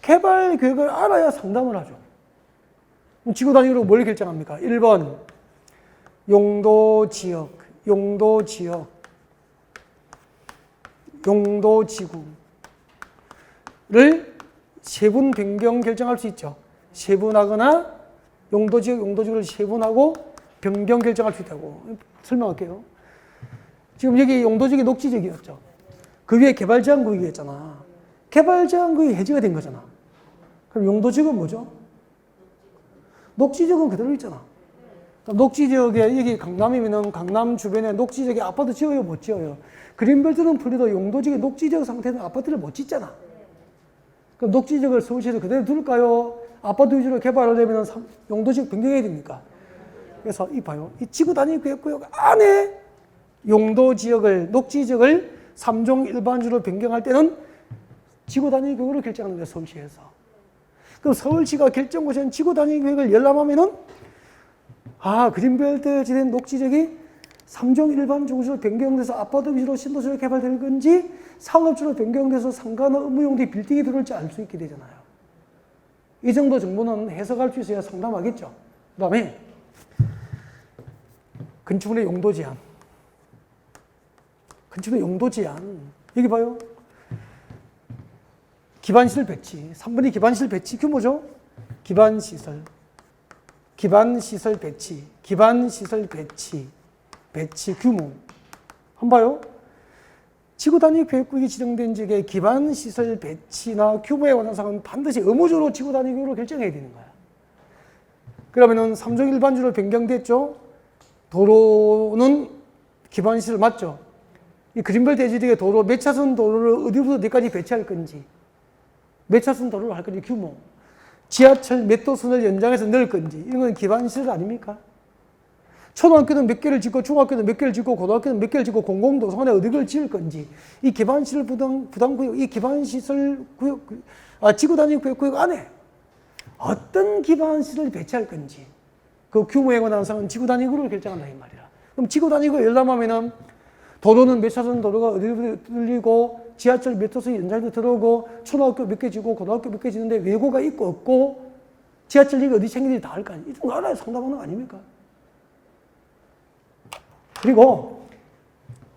개발 계획을 알아야 상담을 하죠. 그럼 지구 단위로 뭘 결정합니까? 1번 용도 지구를 세분 변경 결정할 수 있죠. 세분하거나 용도지역을 세분하고 변경 결정할 수 있다고 설명할게요. 지금 여기 용도지역이 녹지지역이었죠. 그 위에 개발제한구역이었잖아. 개발제한구역이 해제가 된 거잖아. 그럼 용도지역은 뭐죠? 녹지지역은 그대로 있잖아. 녹지지역에 여기 강남이면은 강남 주변에 녹지지역에 아파트 지어요, 못 지어요? 그린벨트는 풀려도 용도지역의 녹지지역 상태는 아파트를 못 짓잖아. 그럼 녹지지역을 서울시에서 그대로 둘까요? 아파트 위주로 개발하려면 용도지역 변경해야 됩니까? 그래서 봐요. 이 지구 단위 계획구역 안에 용도지역을, 녹지지역을 3종 일반주로 변경할 때는 지구 단위 계획으로 결정하는 거예요, 서울시에서. 그럼 서울시가 결정고시한 지구 단위 계획을 열람하면은, 그린벨트 해제된 녹지지역이 3종 일반주로 변경돼서 아파트 위주로 신도시로 개발될 건지 상업주로 변경돼서 상가나 업무용지 빌딩이 들어올지 알 수 있게 되잖아요. 이 정도 정보는 해석할 수 있어야 상담하겠죠. 그 다음에 건축물의 용도 제한. 건축물의 용도 제한. 여기 봐요. 기반시설 배치. 3번이 기반시설 배치 규모죠. 기반시설 배치 규모. 한번 봐요. 지구 단위 계획구역이 지정된 지역의 기반시설 배치나 규모에 관한 사항은 반드시 의무적으로 지구 단위 계획으로 결정해야 되는 거야. 그러면은 3종 일반주로 변경됐죠. 도로는 기반시설 맞죠? 이 그린벨트 해제지역의 도로, 몇 차선 도로를 어디부터 어디까지 배치할 건지, 몇 차선 도로를 할 건지 규모, 지하철 몇 호선을 연장해서 넣을 건지, 이런 건 기반시설 아닙니까? 초등학교는 몇 개를 짓고, 중학교는 몇 개를 짓고, 고등학교는 몇 개를 짓고, 공공도서관에 어디를 지을 건지, 이 기반시설 부담구역, 이 기반시설 구역, 지구 단위 구역 안에 어떤 기반시설을 배치할 건지, 그 규모에 관한 사항은 지구 단위구를 결정한다, 이 말이야. 그럼 지구 단위구 열람하면은 도로는 몇 차선 도로가 어디로 들리고, 지하철 몇 호선 연장해서 들어오고, 초등학교 몇 개 짓고, 고등학교 몇 개 짓는데 외고가 있고 없고, 지하철역이 어디 생기는지 다 알 거 아니야. 이런 거 알아야 상담하는 거 아닙니까? 그리고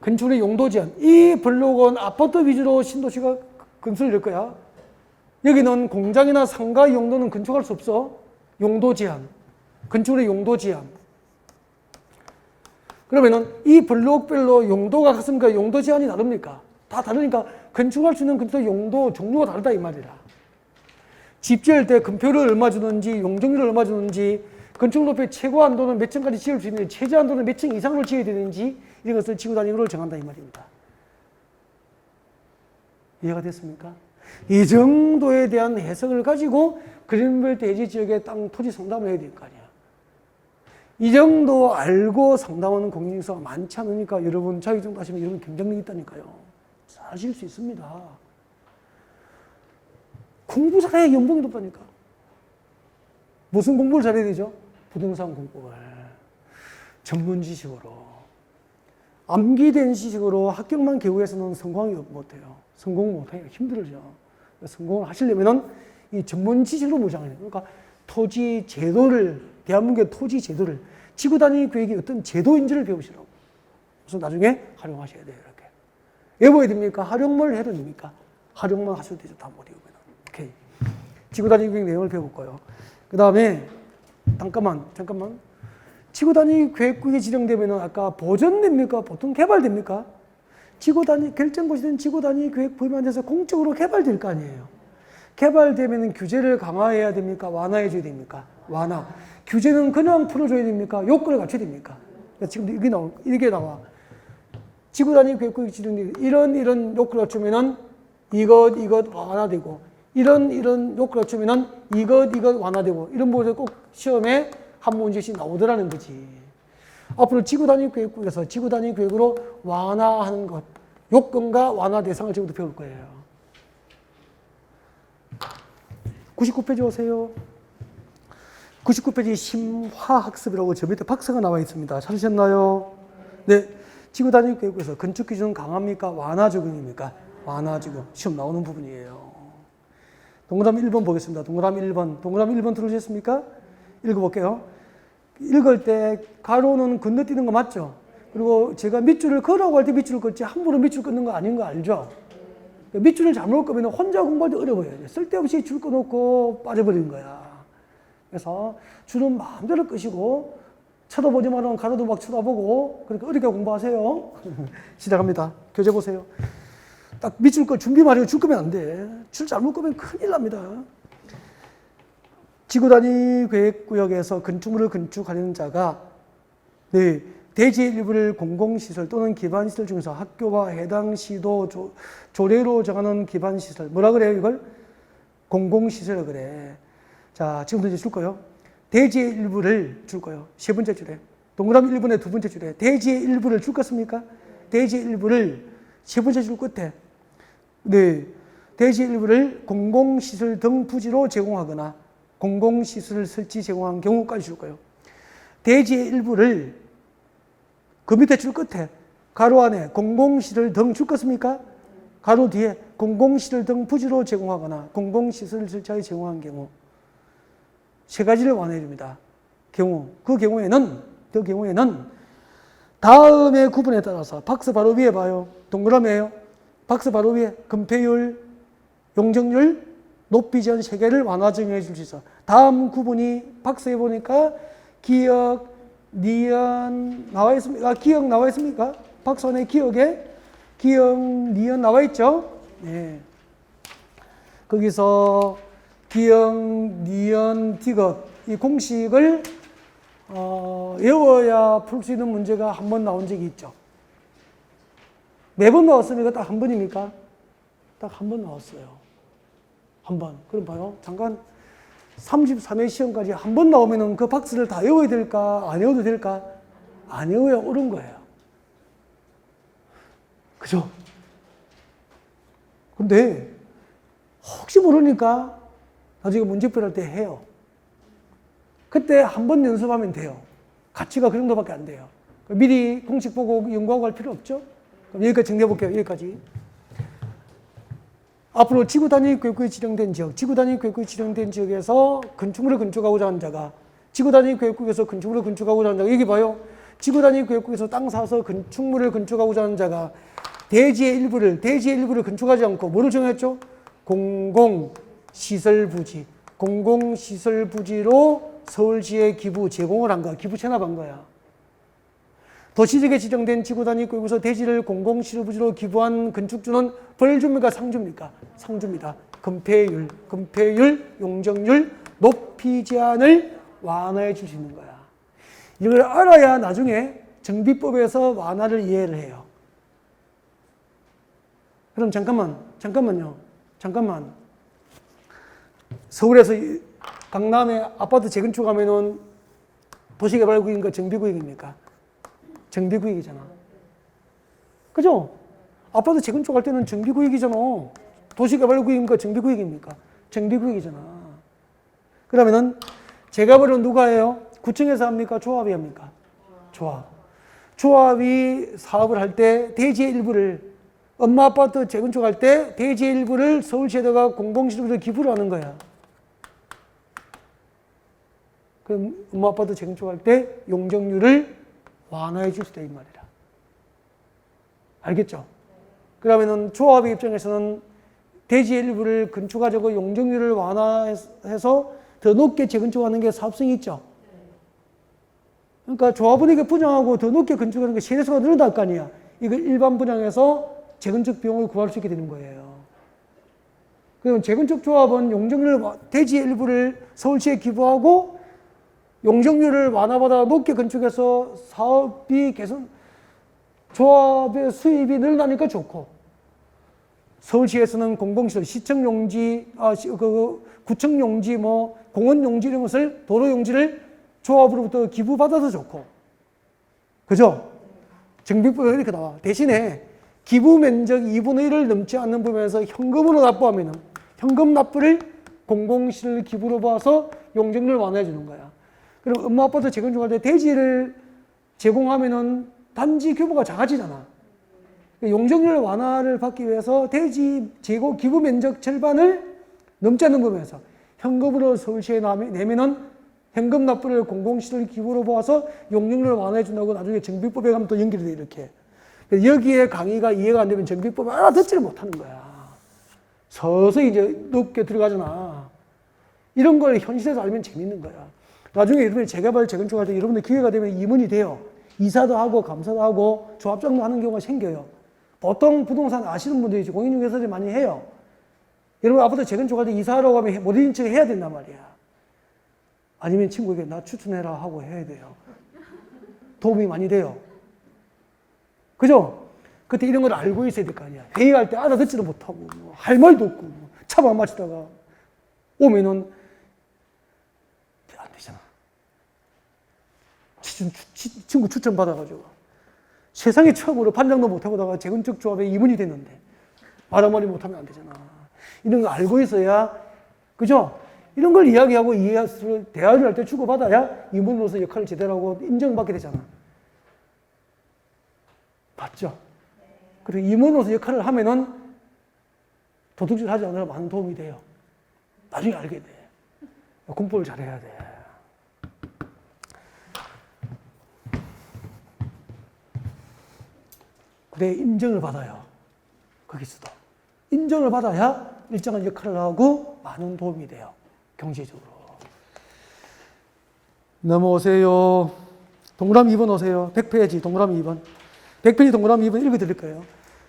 건축물의 용도 제한. 이 블록은 아파트 위주로 신도시가 건설을 할 거야. 여기는 공장이나 상가 용도는 건축할 수 없어. 용도 제한. 건축물의 용도 제한. 그러면은 이 블록별로 용도가 같습니까? 용도 제한이 다릅니까? 다 다르니까 건축할 수 있는 건축의 용도 종류가 다르다 이 말이라. 집 지을 때 금표를 얼마 주는지, 용적률을 얼마 주는지, 건축 높이 최고 한도는 몇 층까지 지을 수 있는지, 최저 한도는 몇 층 이상으로 지어야 되는지 이런 것을 지구 단위로 정한다 이 말입니다. 이해가 됐습니까? 이 정도에 대한 해석을 가지고 그린벨트 해지 지역의 땅 토지 상담을 해야 될 거 아니야. 이 정도 알고 상담하는 공인인수가 많지 않으니까 여러분 자격 정도 하시면 여러분 경쟁력이 있다니까요. 사실 수 있습니다. 공부 잘해야 연봉이 높다니까. 무슨 공부를 잘해야 되죠? 부동산 공부를. 전문 지식으로. 암기된 지식으로 합격만 겨우해서는 성공하기 못해요. 성공 못하기가 힘들어져. 성공을 하시려면은 이 전문 지식으로 무장해야 돼요. 그러니까 토지 제도를, 대한민국의 토지 제도를, 지구 단위 계획이 어떤 제도인지를 배우시라고. 그래서 나중에 활용하셔야 돼요. 이렇게. 외워야 됩니까? 활용만 해도 됩니까? 활용만 하셔도 되죠. 다 못 외우면. 오케이. 지구 단위 계획 내용을 배울 거예요. 그 다음에, 잠깐만. 지구 단위 계획국이 지정되면은 아까 보존됩니까? 보통 개발됩니까? 지구 단위, 결정고시된 지구 단위 계획 보유만 돼서 공적으로 개발될 거 아니에요. 개발되면 규제를 강화해야 됩니까? 완화해줘야 됩니까? 완화. 규제는 그냥 풀어줘야 됩니까? 요건을 갖춰야 됩니까? 지금 이게 나와. 지구 단위 계획국이 지정되면 이런 요건을 갖추면은 이것 완화되고, 이런 요건을 갖추면은 이것 완화되고, 이런 부분에 꼭 시험에 한 문제씩 나오더라는 거지. 앞으로 지구 단위 계획국에서 지구 단위 계획으로 완화하는 것, 요건과 완화 대상을 지금부터 배울 거예요. 99페이지 오세요. 99페이지 심화학습이라고 저 밑에 박스가 나와 있습니다. 찾으셨나요? 네. 지구 단위 계획국에서 건축 기준 강합니까? 완화 적용입니까? 완화 적용. 시험 나오는 부분이에요. 동그라미 1번 보겠습니다. 동그라미 1번 들으셨습니까? 읽어볼게요. 읽을 때 가로는 건너뛰는 거 맞죠? 그리고 제가 밑줄을 그으라고 할 때 밑줄을 긋지 함부로 밑줄 끊는 거 아닌 거 알죠? 밑줄을 잘못 끄면 혼자 공부할 때 어려워요. 쓸데없이 줄 끊어놓고 빠져버리는 거야. 그래서 줄은 마음대로 끄시고 쳐다보지 말라면 가로도 막 쳐다보고 그러니까 어렵게 공부하세요. 시작합니다. 교재 보세요. 딱 밑줄 거 준비 말이고 줄 끄면 안 돼. 줄 잘못 끄면 큰일 납니다. 지구 단위 계획구역에서 건축물을 건축하려는 자가 대지의 일부를 공공시설 또는 기반시설 중에서 학교와 해당 시도 조례로 정하는 기반시설 뭐라 그래요 이걸? 공공시설 그래. 자 지금부터 이제 줄 거예요. 대지의 일부를 줄 거예요. 세 번째 줄에 동그라미 1번의 두 번째 줄에 대지의 일부를 줄 것입니까? 대지의 일부를 세 번째 줄 끝에 대지의 일부를 공공시설 등 부지로 제공하거나 공공시설을 설치 제공한 경우까지 줄 거예요. 대지의 일부를 그 밑에 줄 끝에 가로 안에 공공시설 등 줄 것입니까? 가로 뒤에 공공시설 등 부지로 제공하거나 공공시설을 설치하여 제공한 경우 세 가지를 완화해 줍니다. 그 경우에는 다음의 구분에 따라서 박스 바로 위에 봐요. 동그라미예요. 박스 바로 위에 건폐율, 용적률, 높이 제한 세 개를 완화 적용해 줄 수 있어. 다음 구분이 박스에 보니까 기역, 니은 나와 있습니까? 기역 나와 있습니까? 박스 안에 기역에 기역, 니은 나와 있죠? 네. 거기서 기역, 니은, 디귿 이 공식을 외워야 풀 수 있는 문제가 한 번 나온 적이 있죠. 매번 나왔습니까? 딱 한 번입니까? 딱 한 번 나왔어요. 한 번. 그럼 봐요. 잠깐 33회 시험까지 한 번 나오면은 그 박스를 다 외워야 될까? 안 외워도 될까? 안 외워야 옳은 거예요. 그죠? 근데 혹시 모르니까 나중에 문제풀이 할 때 해요. 그때 한 번 연습하면 돼요. 가치가 그 정도밖에 안 돼요. 미리 공식 보고 연구하고 할 필요 없죠? 그럼 여기까지 정리해 볼게요. 여기까지. 앞으로 지구 단위 계획구에 지정된 지역, 지구 단위 계획구에 지정된 지역에서 건축물을 건축하고자 하는 자가 지구 단위 계획구에서 건축물을 건축하고자 하는 자가 여기 봐요. 지구 단위 구역에서 땅 사서 건축물을 건축하고자 하는 자가 대지의 일부를 건축하지 않고 뭐를 정했죠? 공공시설부지. 공공시설부지로 서울시에 기부, 제공을 한 거야. 기부 체납한 거야. 도시지역에 지정된 지구 단위 구역에서 대지를 공공시설부지로 기부한 건축주는 벌 줍니까? 상 줍니까? 상 줍니다. 건폐율, 용적률, 높이 제한을 완화해 줄 수 있는 거야. 이걸 알아야 나중에 정비법에서 완화를 이해를 해요. 그럼 잠깐만요. 서울에서 강남에 아파트 재건축하면은 도시개발구역인가 정비구역입니까? 정비구역이잖아. 그죠? 아파트 재건축할 때는 정비구역이잖아. 도시개발구역입니까? 정비구역입니까? 정비구역이잖아. 그러면은 재개발은 누가 해요? 구청에서 합니까? 조합이 합니까? 조합. 조합이 사업을 할 때 대지의 일부를 엄마 아파트 재건축할 때 대지의 일부를 서울시에다가 공공시설부로 기부를 하는 거야. 그럼 엄마 아파트 재건축할 때 용적률을 완화해 줄 수도 있단 말이야. 알겠죠? 그러면은 조합의 입장에서는 대지의 일부를 건축하자고 용적률을 완화해서 더 높게 재건축하는 게 사업성이 있죠. 그러니까 조합은 이게 분양하고 더 높게 건축하는 게 세대수가 늘어날 거 아니야. 이걸 일반 분양해서 재건축 비용을 구할 수 있게 되는 거예요. 그럼 재건축 조합은 용적률, 대지의 일부를 서울시에 기부하고 용적률을 완화받아 높게 건축해서 사업비 개선, 조합의 수입이 늘어나니까 좋고, 서울시에서는 공공시설, 시청 용지, 구청 용지, 공원 용지 이런 것을, 도로 용지를 조합으로부터 기부받아서 좋고, 그죠? 정비법에 이렇게 나와. 대신에 기부 면적 2분의 1을 넘지 않는 부분에서 현금으로 납부하면은 현금 납부를 공공시설 기부로 봐서 용적률을 완화해 주는 거야. 그럼 엄마 아파트 재건축할 때 대지를 제공하면은 단지 규모가 작아지잖아. 용적률 완화를 받기 위해서 대지 재고 기부 면적 절반을 넘지 않는 부분에서 현금으로 서울시에 내면은 현금 납부를 공공시설 기부로 보아서 용적률을 완화해 준다고 나중에 정비법에 가면 또 연결이 돼, 이렇게. 여기에 강의가 이해가 안 되면 정비법을 알아듣지를 못하는 거야. 서서히 이제 높게 들어가잖아. 이런 걸 현실에서 알면 재밌는 거야. 나중에 여러분이 재개발, 재건축할 때 여러분들 기회가 되면 임원이 돼요. 이사도 하고 감사도 하고 조합장도 하는 경우가 생겨요. 보통 부동산 아시는 분들이 공인중개사들이 많이 해요. 여러분 아파트 재건축할 때 이사하라고 하면 모든 척 해야 된단 말이야. 아니면 친구에게 나 추천해라 하고 해야 돼요. 도움이 많이 돼요. 그죠? 그때 이런 걸 알고 있어야 될 거 아니야. 회의할 때 알아듣지도 못하고, 할 말도 없고, 차만 안 마시다가 오면은 안 되잖아. 친구 추천 받아가지고 세상에 처음으로 반장도 못하고다가 재건축 조합에 임원이 됐는데 말 한마디 못하면 안 되잖아. 이런 거 알고 있어야, 그죠? 이런 걸 이야기하고 이해해서 대화를 할 때 주고받아야 임원으로서 역할을 제대로 하고 인정받게 되잖아. 맞죠? 그리고 임원으로서 역할을 하면은 도둑질 하지 않으라 많은 도움이 돼요. 나중에 알게 돼. 공부를 잘해야 돼. 그래, 인정을 받아요. 거기서도. 인정을 받아야 일정한 역할을 하고 많은 도움이 돼요. 경제적으로. 넘어오세요. 동그라미 2번 오세요. 100페이지 동그라미 2번. 100페이지 동그라미 2번 읽어드릴 거예요.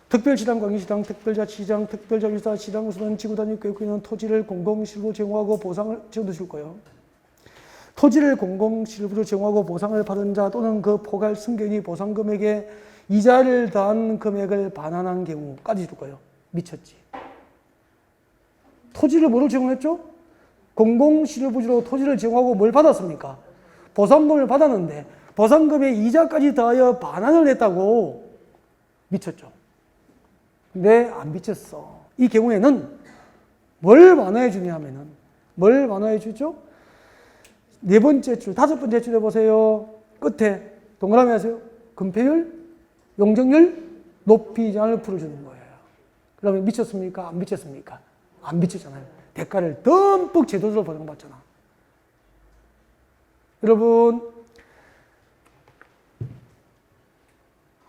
특별시당, 광역시당, 특별자치시장, 특별자율사시당, 우선 지구단위 구역에 있는 토지를 공공실로 제공하고 보상을 적어두실 거예요. 토지를 공공실로 제공하고 보상을 받은 자 또는 그 포괄 승계인이 보상금액에 이자를 더한 금액을 반환한 경우까지 줄 거예요. 미쳤지. 토지를 뭐로 제공했죠? 공공실부지로 토지를 제공하고 뭘 받았습니까? 보상금을 받았는데 보상금에 이자까지 더하여 반환을 했다고. 미쳤죠. 근데 안 미쳤어. 이 경우에는 뭘 완화해 주냐 하면은 뭘 완화해 주죠? 네 번째 줄, 다섯 번째 줄에 보세요. 끝에 동그라미 하세요. 건폐율, 용적률, 높이 제한을 풀어주는 거예요. 그러면 미쳤습니까? 안 미쳤습니까? 안 미쳤잖아요. 대가를 듬뿍 제도적으로 보장받잖아. 여러분,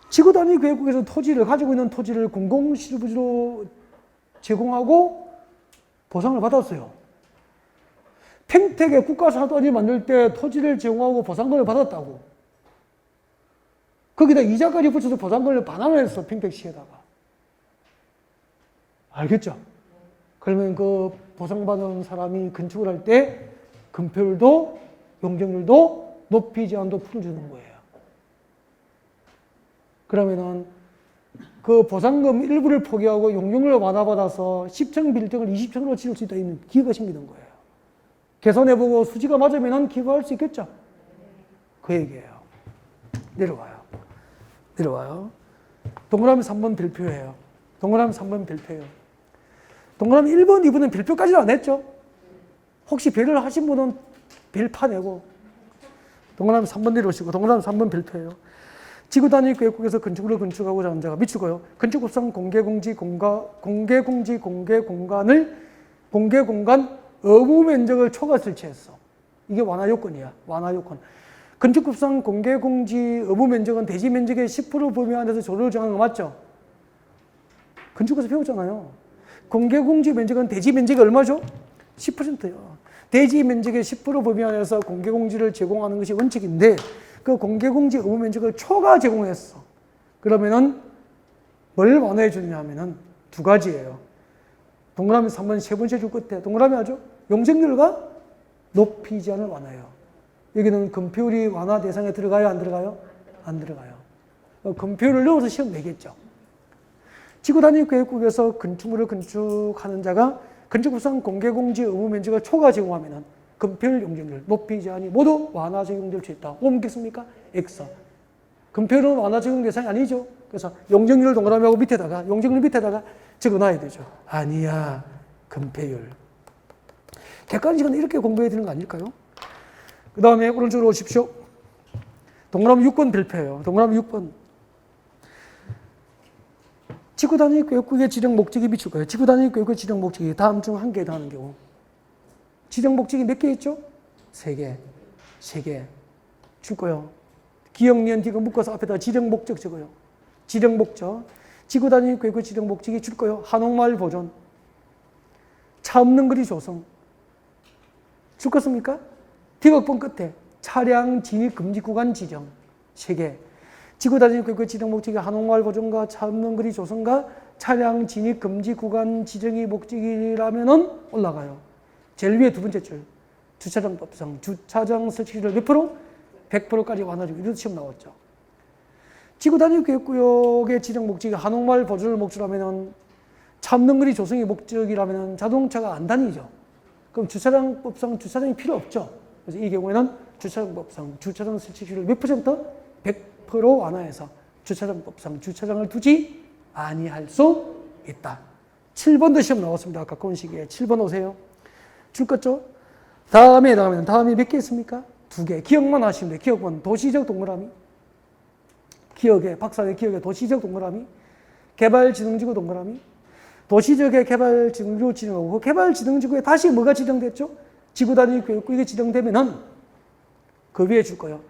지구 단위 계획국에서 토지를 가지고 있는 토지를 공공실부지로 제공하고 보상을 받았어요. 평택에 국가사단이 만들 때 토지를 제공하고 보상금을 받았다고. 거기다 이자까지 붙여서 보상금을 반환을 했어, 평택시에다가. 알겠죠? 그러면 그 보상받은 사람이 건축을 할 때 건폐율도 용적률도 높이 제한도 풀어주는 거예요. 그러면은 그 보상금 일부를 포기하고 용적률을 완화받아서 10층 빌딩을 20층으로 지을 수 있다는 기회가 생기는 거예요. 계산해보고 수지가 맞으면 기부할 수 있겠죠? 그 얘기예요. 내려와요. 동그라미 3번 별표예요. 동그라미 3번 별표예요. 동그라미 1번, 2번은 별표까지는 안 했죠? 혹시 별을 하신 분은 별파 내고. 동그라미 3번 내려오시고, 동그라미 3번 별표예요. 지구 단위 계획국에서 건축물을 건축하고자 하는 자가 미치고요. 건축법상 공개공간 의무 면적을 초과 설치했어. 이게 완화 요건이야. 완화 요건. 건축법상 공개공지 의무 면적은 대지 면적의 10% 범위 안에서 조례로 정하는 거 맞죠? 건축에서 배웠잖아요. 공개공지 면적은 대지 면적이 얼마죠? 10%요. 대지 면적의 10% 범위 안에서 공개공지를 제공하는 것이 원칙인데 그 공개공지 의무 면적을 초과 제공했어. 그러면은 뭘 완화해 주느냐 하면은 두 가지예요. 동그라미 3번 세 번째 줄 끝에 동그라미 하죠? 용적률과 높이 제한을 완화해요. 여기는 건폐율이 완화 대상에 들어가요? 안 들어가요? 안 들어가요. 건폐율을 넣어서 시험 내겠죠. 지구 단위 계획국에서 건축물을 건축하는 자가 건축법상 공개공지 의무 면적을 초과 제공하면은 건폐율, 용적률, 높이 제한이 모두 완화 적용될 수 있다. 옮겠습니까? X. 건폐율은 완화 적용 대상이 아니죠. 그래서 용적률 동그라미하고 밑에다가 용적률 밑에다가 적어놔야 되죠. 아니야. 건폐율. 객관식은 이렇게 공부해야 되는 거 아닐까요? 그 다음에 오른쪽으로 오십시오. 동그라미 6번 별표예요. 동그라미 6번. 지구 단위 계획국의 지정 목적이 미칠 거예요. 지구 단위 계획국의 지정 목적이 다음 중 한 개에 해당하는 경우. 지정 목적이 몇 개 있죠? 3개. 줄 거예요. 기억, 니은, 디귿 묶어서 앞에다 지정 목적 적어요. 지정 목적. 지구 단위 계획의 지정 목적이 줄 거예요. 한옥마을 보존. 차 없는 거리 조성. 줄 것입니까? 디귿번 끝에 차량 진입 금지 구간 지정. 3개. 지구 단위 계획의 지정 목적이 한옥마을 보존과 차 없는 거리 조성과 차량 진입 금지 구간 지정이 목적이라면은 올라가요. 제일 위에 두 번째 줄. 주차장법상 주차장 설치율을 몇 프로? 100%까지 완화하고 이런 시험 나왔죠. 지구 단위 계획구역의 지정 목적이 한옥마을 보존을 목적이라면은 차 없는 거리 조성이 목적이라면은 자동차가 안 다니죠. 그럼 주차장법상 주차장이 필요 없죠. 그래서 이 경우에는 주차장법상 주차장 설치율을 몇 %? 100% 완화해서 주차장법상 주차장을 두지 아니할 수 있다. 7번도 시험 나왔습니다. 가까운 시기에 7번 오세요. 줄 거죠? 다음에 몇 개 있습니까? 2개. 기억만 하시면 돼요. 기억은 도시적 동그라미. 박사의 기억에 도시적 동그라미. 개발지능지구 동그라미. 도시적의 개발지능지구 지정하고 그 개발지능지구에 다시 뭐가 지정됐죠? 지구 단위 계획구역이 지정되면은 그 위에 줄 거예요.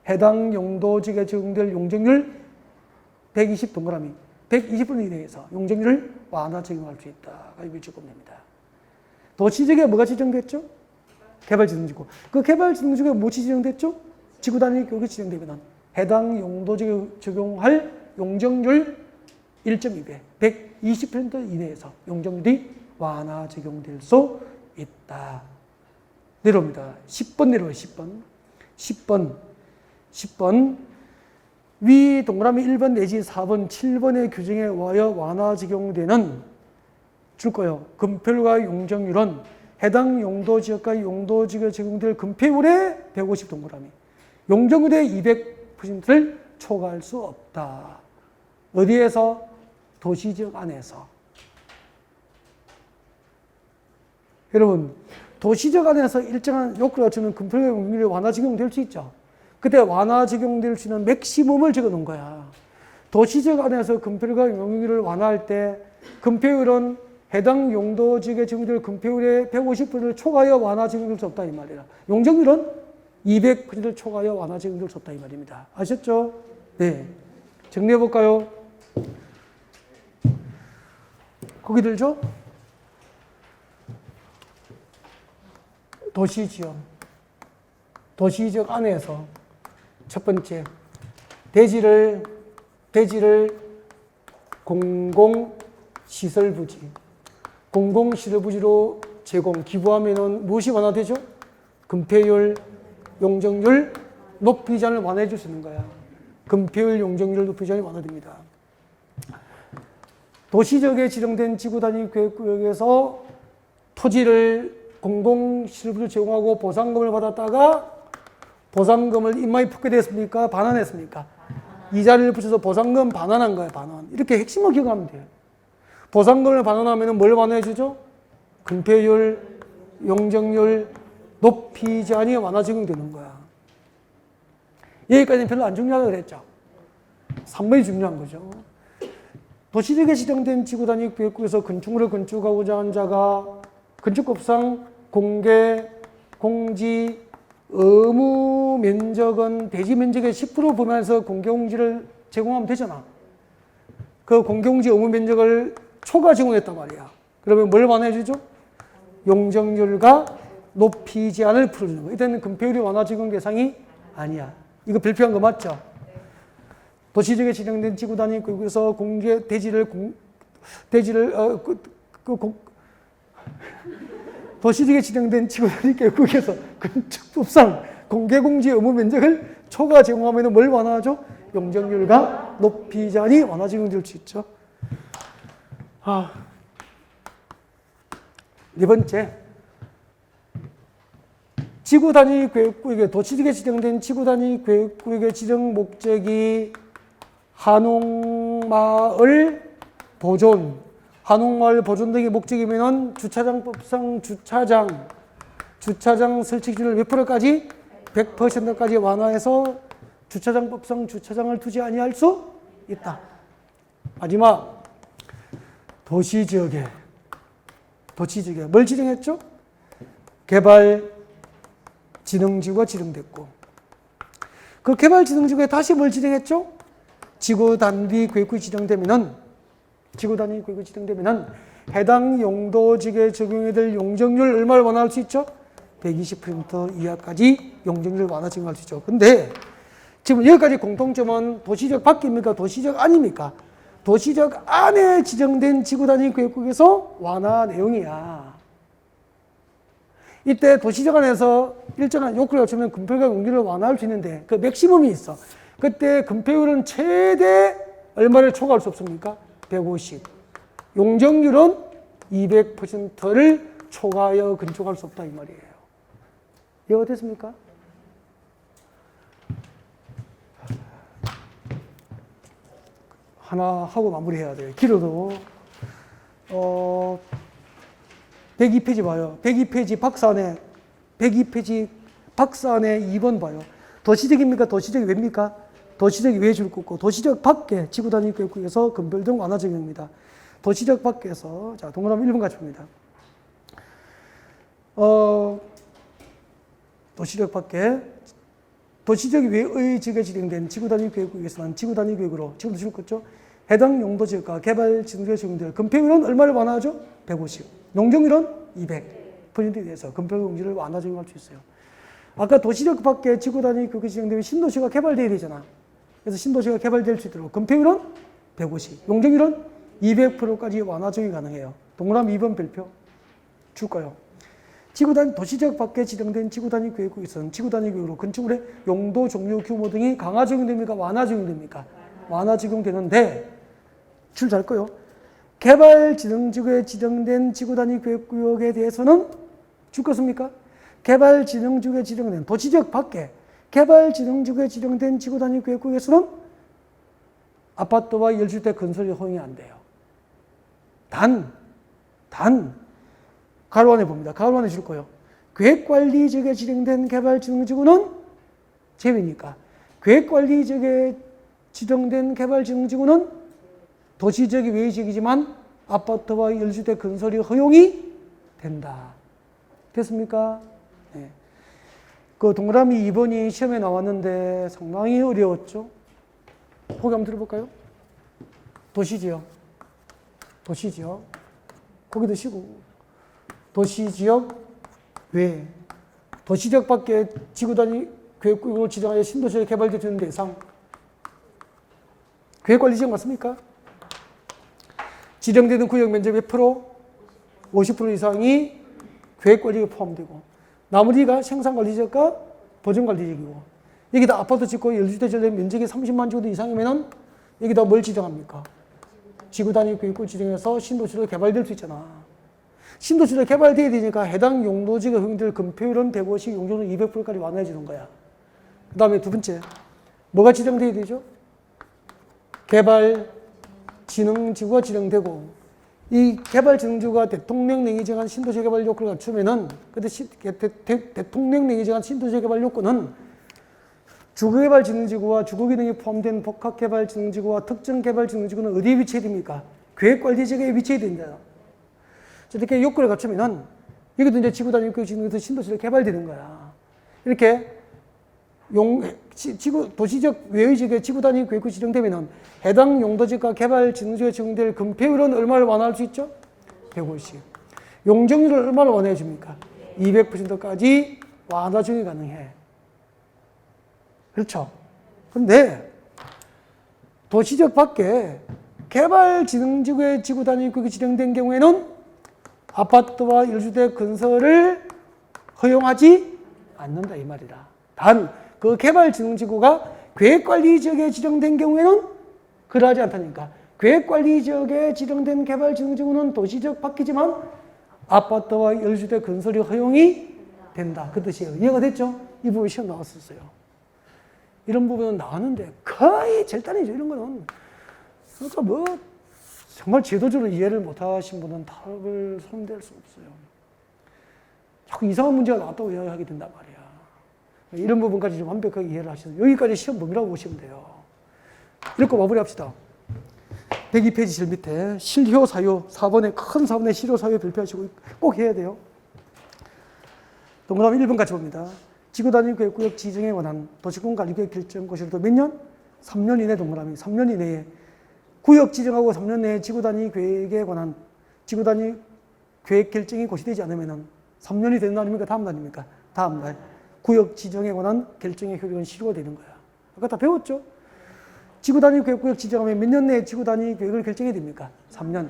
해당 용도지역에 적용될 용적률 120 동그라미. 120% 이내에서 용적률을 완화 적용할 수 있다. 이걸 적으면 됩니다. 도시적에 뭐가 지정됐죠? 개발지능지구. 그 개발지능지구에 뭐가 지정됐죠? 지구 단위 계획이 지정되면 해당 용도지역에 적용할 용적률 1.2배, 120% 이내에서 용적률이 완화 적용될 수 있다. 내려옵니다. 10번 내려와요. 10번. 위 동그라미 1번 내지 4번, 7번의 규정에 의하여 완화 적용되는 줄 거예요. 건폐율과 용적률은 해당 용도지역과 용도지역에 적용될 건폐율의 150 동그라미, 용적률의 200%를 초과할 수 없다. 어디에서? 도시지역 안에서. 여러분, 도시지역 안에서 일정한 요건을 갖추면 건폐율과 용적률이 완화 적용될 수 있죠. 그때 완화 적용될 수 있는 맥시멈을 적어 놓은 거야. 도시지역 안에서 건폐율과 용적률을 완화할 때 건폐율은 해당 용도지역에 적용될 건폐율의 150%를 초과하여 완화 적용될 수 없다 이 말이라. 용적률은 200%를 초과하여 완화 적용될 수 없다 이 말입니다. 아셨죠? 네. 정리해볼까요? 거기 들죠? 도시지역. 도시지역 안에서 첫 번째, 대지를 공공시설부지. 공공시설부지로 제공, 기부하면은 무엇이 완화되죠? 금폐율, 용적률, 높이 제한을 완화해 줄 수 있는 거야. 금폐율, 용적률, 높이 제한이 완화됩니다. 도시지역에 지정된 지구 단위 계획구역에서 토지를 공공시설부지로 제공하고 보상금을 받았다가 보상금을 임마에 품게 됐습니까? 반환했습니까? 이자를 붙여서 보상금 반환한 거예요, 반환. 이렇게 핵심을 기억하면 돼요. 보상금을 반환하면 뭘 완화해 주죠? 금폐율, 용적률, 높이 제한이 완화 적용되는 거야. 여기까지는 별로 안 중요하다고 그랬죠. 3번이 중요한 거죠. 도시지역에 지정된 지구 단위 계획구에서 건축물을 건축하고자 한 자가 건축법상 공개, 공지, 의무 면적은 대지 면적의 10% 범위에서 공개 공지를 제공하면 되잖아. 그 공개 공지 의무 면적을 초과 제공했단 말이야. 그러면 뭘 완화해 주죠? 용적률과 높이 제한을 풀어주는 거야. 이때는 금폐율이 완화 적용 대상이 아니야. 이거 발표한 거 맞죠? 도시지역에 지정된 지구 단위 구역에서 공개 도시지역에 지정된 지구 단위 계획구역에서 건축법상 공개 공지 의무 면적을 초과 제공하면 뭘 완화하죠? 용적률과 높이 제한이 완화 적용될 수 있죠. 네 번째, 지구 단위 계획구역에 도시지역에 지정된 지구 단위 계획구역의 지정 목적이 한옥마을 보존, 한옥마을 보존 등의 목적이면 주차장법상 주차장 설치 기준을 몇 프로까지? 100%까지 완화해서 주차장법상 주차장을 두지 아니할 수 있다. 마지막, 도시지역에 뭘 지정했죠? 개발진흥지구가 지정됐고, 그 개발진흥지구에 다시 뭘 지정했죠? 지구단위 계획구역이 지정되면은 해당 용도지역에 적용해야 될 용적률 얼마를 완화할 수 있죠? 120% 이하까지 용적률 완화 적용할 수 있죠. 근데 지금 여기까지 공통점은 도시지역 밖입니까? 도시지역 아닙니까? 도시지역 안에 지정된 지구단위 계획구역에서 완화 내용이야. 이때 도시지역 안에서 일정한 요건을 갖추면 금폐율과 용적률을 완화할 수 있는데 그 맥시멈이 있어. 그때 금폐율은 최대 얼마를 초과할 수 없습니까? 150. 용적률은 200%를 초과하여 건축할 수 없다 이 말이에요. 이해가 됐습니까? 하나 하고 마무리해야 돼요. 길어도 102페이지 봐요. 102페이지 박사안에 2번 봐요. 도시적입니까? 도시적이 왜입니까? 도시적이 왜 줄 거 없고 도시적 밖에 지구단위 계획구역에서 건별 등 완화 적용입니다. 도시적 밖에서 자 동그라미 1번 같이 봅니다. 도시적 밖에 도시적 외의 지역에 지정된 지구단위 계획구역에서는 지구단위 계획으로 지금도 줄 거 없죠? 해당 용도 지역과 개발 진도에 적용될 금폐율은 얼마를 완화하죠? 150. 용적률은 200%에 대해서 금폐율 용지를 완화 적용할 수 있어요. 아까 도시적 밖에 지구단위 계획이 지정되면 신도시가 개발돼야 되잖아. 그래서 신도시가 개발될 수 있도록 금폐율은 150, 용적률은 200%까지 완화 적용이 가능해요. 동그라미 2번 별표 줄까요? 도시적 밖에 지정된 지구단위 계획구역에서는 지구단위 계획으로 건축물의 용도, 종류, 규모 등이 강화 적용됩니까? 완화 적용됩니까? 완화 적용되는데 줄 잘 거요. 개발진흥지구에 지정된 지구단위 계획구역에 대해서는 줄 것입니까? 개발진흥지구에 지정된 도시적 밖에 개발진흥지구에 지정된 지구단위 계획구역에서는 아파트와 10주택 건설이 허용이 안 돼요. 단 가로 안에 봅니다. 가로 안에 줄 거예요. 계획관리지역에 지정된 개발진흥지구는 제외니까 계획관리지역에 지정된 개발진흥지구는 도시지역이 외지역이지만 아파트와 10주택 건설이 허용이 된다. 됐습니까? 네. 그 동그라미 2번이 시험에 나왔는데 상당히 어려웠죠. 거기 한번 들어볼까요? 도시지역. 도시지역. 거기 드시고. 도시지역 외. 도시지역 밖에 지구단위 계획구역을 지정하여 신도시에 개발되는 대상. 계획관리지역 맞습니까? 지정되는 구역 면적 몇 프로? 50% 이상이 계획관리에 포함되고 나머지가 생산관리지역과 보존관리지역이고 여기다 아파트 짓고 연수대 전례 면적이 30만 제곱미터 이상이면 여기다 뭘 지정합니까? 지구단위 계획구역 지정해서 신도시로 개발될 수 있잖아. 신도시로 개발돼야 되니까 해당 용도지가 허용될 건폐율은 150, 용적률은 200%까지 완화해주는 거야. 그 다음에 두 번째, 뭐가 지정돼야 되죠? 개발진흥지구가 지정되고 이 개발진흥지구가 대통령령이 정한 신도시 개발 요건을 갖추면은 근데 대통령령이 정한 신도시 개발 요건은 주거개발진흥지구와 주거기능이 포함된 복합개발진흥지구와 특정개발진흥지구는 어디에 위치해야 됩니까? 계획관리지역에 위치해야 된다. 이렇게 요건을 갖추면은 여기도 이제 지구단위 계획진흥에서 신도시로 개발되는 거야. 이렇게 도시적 외의 지역에 지구단위 계획구 지정되면은 해당 용도지역과 개발진흥지역에 지정될 건폐율은 얼마를 완화할 수 있죠? 150. 용적률을 얼마를 완화해 줍니까? 200%까지 완화 적용이 가능해. 그렇죠? 근데 도시적 밖에 개발진흥지구의 지구단위 계획이 지정된 경우에는 아파트와 일주대 건설을 허용하지 않는다 이 말이다. 단 그 개발진흥지구가 계획관리지역에 지정된 경우에는 그러하지 않다니까. 계획관리지역에 지정된 개발진흥지구는 도시적 밖이지만 아파트와 일주대 건설이 허용이 된다. 그 뜻이에요. 이해가 됐죠? 이 부분 시험 나왔었어요. 이런 부분은 나왔는데 거의 절단이죠. 이런 거는. 그러니까 뭐 정말 제도적으로 이해를 못하신 분은 답을 손댈 수 없어요. 자꾸 이상한 문제가 나왔다고 이야기하게 된단 말이야. 이런 부분까지 좀 완벽하게 이해를 하셔서 여기까지 시험 범위라고 보시면 돼요. 읽고 마무리합시다. 102페이지 제일 밑에 실효 사유 4번에 큰 4번에 실효 사유 발표하시고 꼭 해야 돼요. 동그라미 1번 같이 봅니다. 지구단위 계획구역 지정에 관한 도시군 관리계획 결정 고시로도 몇 년? 3년 이내 동그라미. 3년 이내에 구역 지정하고 3년 내에 지구단위 계획에 관한 지구단위 계획 결정이 고시되지 않으면 3년이 되는 날입니까? 다음 날입니까? 다음 날. 구역 지정에 관한 결정의 효력은 실효가 되는 거야. 아까 다 배웠죠? 지구단위 계획구역 지정하면 몇 년 내에 지구단위 계획을 결정해야 됩니까? 3년.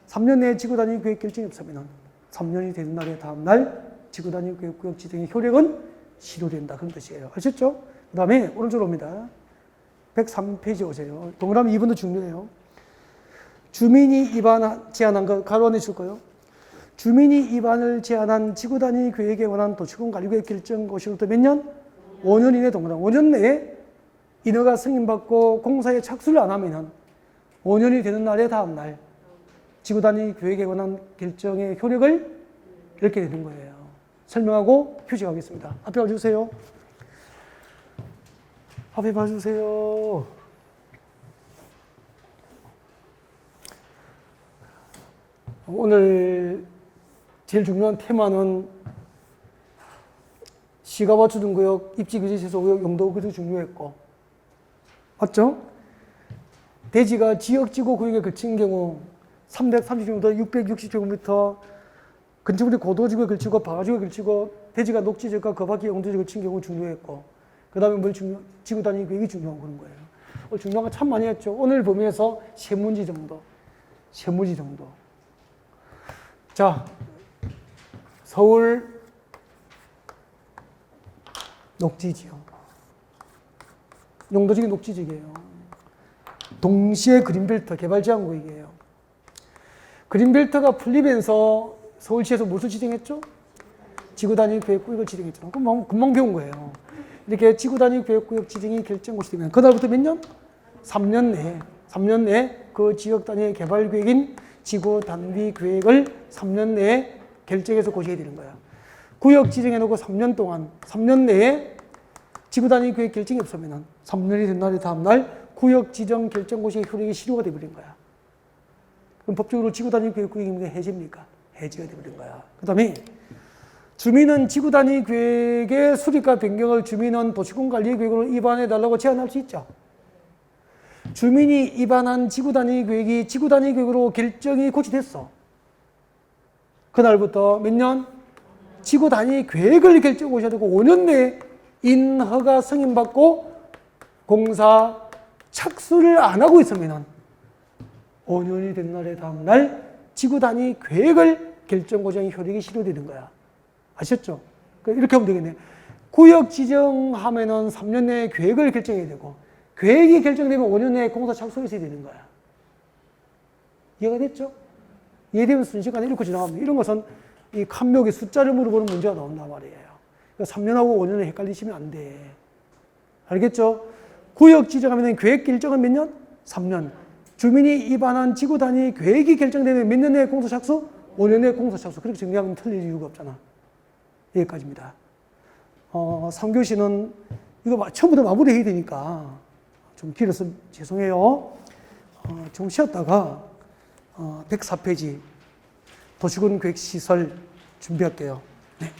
3년 내에 지구단위 계획 결정이 없으면 3년이 되는 날의 다음 날 지구단위 계획구역 지정의 효력은 실효된다. 그런 뜻이에요. 아셨죠? 그 다음에 오른쪽으로 옵니다. 103페이지 오세요. 동그라미 2번도 중요해요. 주민이 제안한 거 가로 안에 줄 거예요. 주민이 입안을 제안한 지구단위 계획에 관한 도시군 관리계획 결정 고시로부터 몇 년? 5년 이내 동그라미. 5년 내에 인허가 승인받고 공사에 착수를 안 하면 5년이 되는 날의 다음 날 지구단위 계획에 관한 결정의 효력을 잃게 되는 거예요. 설명하고 표시하겠습니다. 앞에 와주세요. 앞에 봐주세요. 오늘 제일 중요한 테마는 시가와초등구역, 입지규제시설구역, 용도구역이 중요했고 맞죠? 대지가 지역지구 구역에 걸친 경우 330제곱미터, 660제곱미터 건축물이 고도지구에 걸치고 바가지구에 걸치고 대지가 녹지지역과 그 밖의 용도지구에 걸친 경우 중요했고 그 다음에 지구단위 계획이 중요한 그런 거예요. 오늘 중요한 거 참 많이 했죠. 오늘 범위에서 세 문제 정도. 자, 서울 녹지지역. 용도지역이 녹지지역이에요. 동시에 그린벨트 개발제한구역이에요. 그린벨트가 풀리면서 서울시에서 무엇을 지정했죠? 지구단위 계획구역을 지정했죠. 그럼 금방 배운 거예요. 이렇게 지구단위 계획구역 지정이 결정고시 되면 그날부터 몇 년? 3년 내에 그 지역 단위의 개발 계획인 지구 단위 계획을 3년 내에 결정해서 고시해야 되는 거야. 구역 지정해 놓고 3년 내에 지구 단위 계획 결정이 없으면 3년이 된 날의 다음 날 구역 지정 결정 고시의 효력이 실효가 되어버린 거야. 그럼 법적으로 지구 단위 계획 구역이 해지입니까? 해지가 되어버린 거야. 그 다음에 주민은 지구 단위 계획의 수립과 변경을 주민은 도시군 관리 계획으로 입안해 달라고 제안할 수 있죠. 주민이 입안한 지구단위 계획이 지구단위 계획으로 결정이 고치됐어. 그날부터 몇 년? 지구단위 계획을 결정 오셔야 되고 5년 내에 인허가 승인받고 공사 착수를 안 하고 있으면 5년이 된 날의 다음날 지구단위 계획을 결정고정이 효력이 실효되는 거야. 아셨죠? 이렇게 하면 되겠네. 구역 지정하면은 3년 내에 계획을 결정해야 되고 계획이 결정되면 5년 내에 공사 착수가 있어야 되는 거야. 이해가 됐죠? 이해되면 순식간에 읽고 지나갑니다. 이런 것은 이 칸목의 숫자를 물어보는 문제가 나온단 말이에요. 그러니까 3년하고 5년을 헷갈리시면 안 돼. 알겠죠? 구역 지정하면 계획 결정은 몇 년? 3년. 주민이 입안한 지구 단위 계획이 결정되면 몇 년 내에 공사 착수? 5년 내에 공사 착수. 그렇게 정리하면 틀릴 이유가 없잖아. 여기까지입니다. 3교시는 이거 처음부터 마무리해야 되니까 좀 길어서 죄송해요. 좀 쉬었다가 104페이지 도시군 계획시설 준비할게요. 네.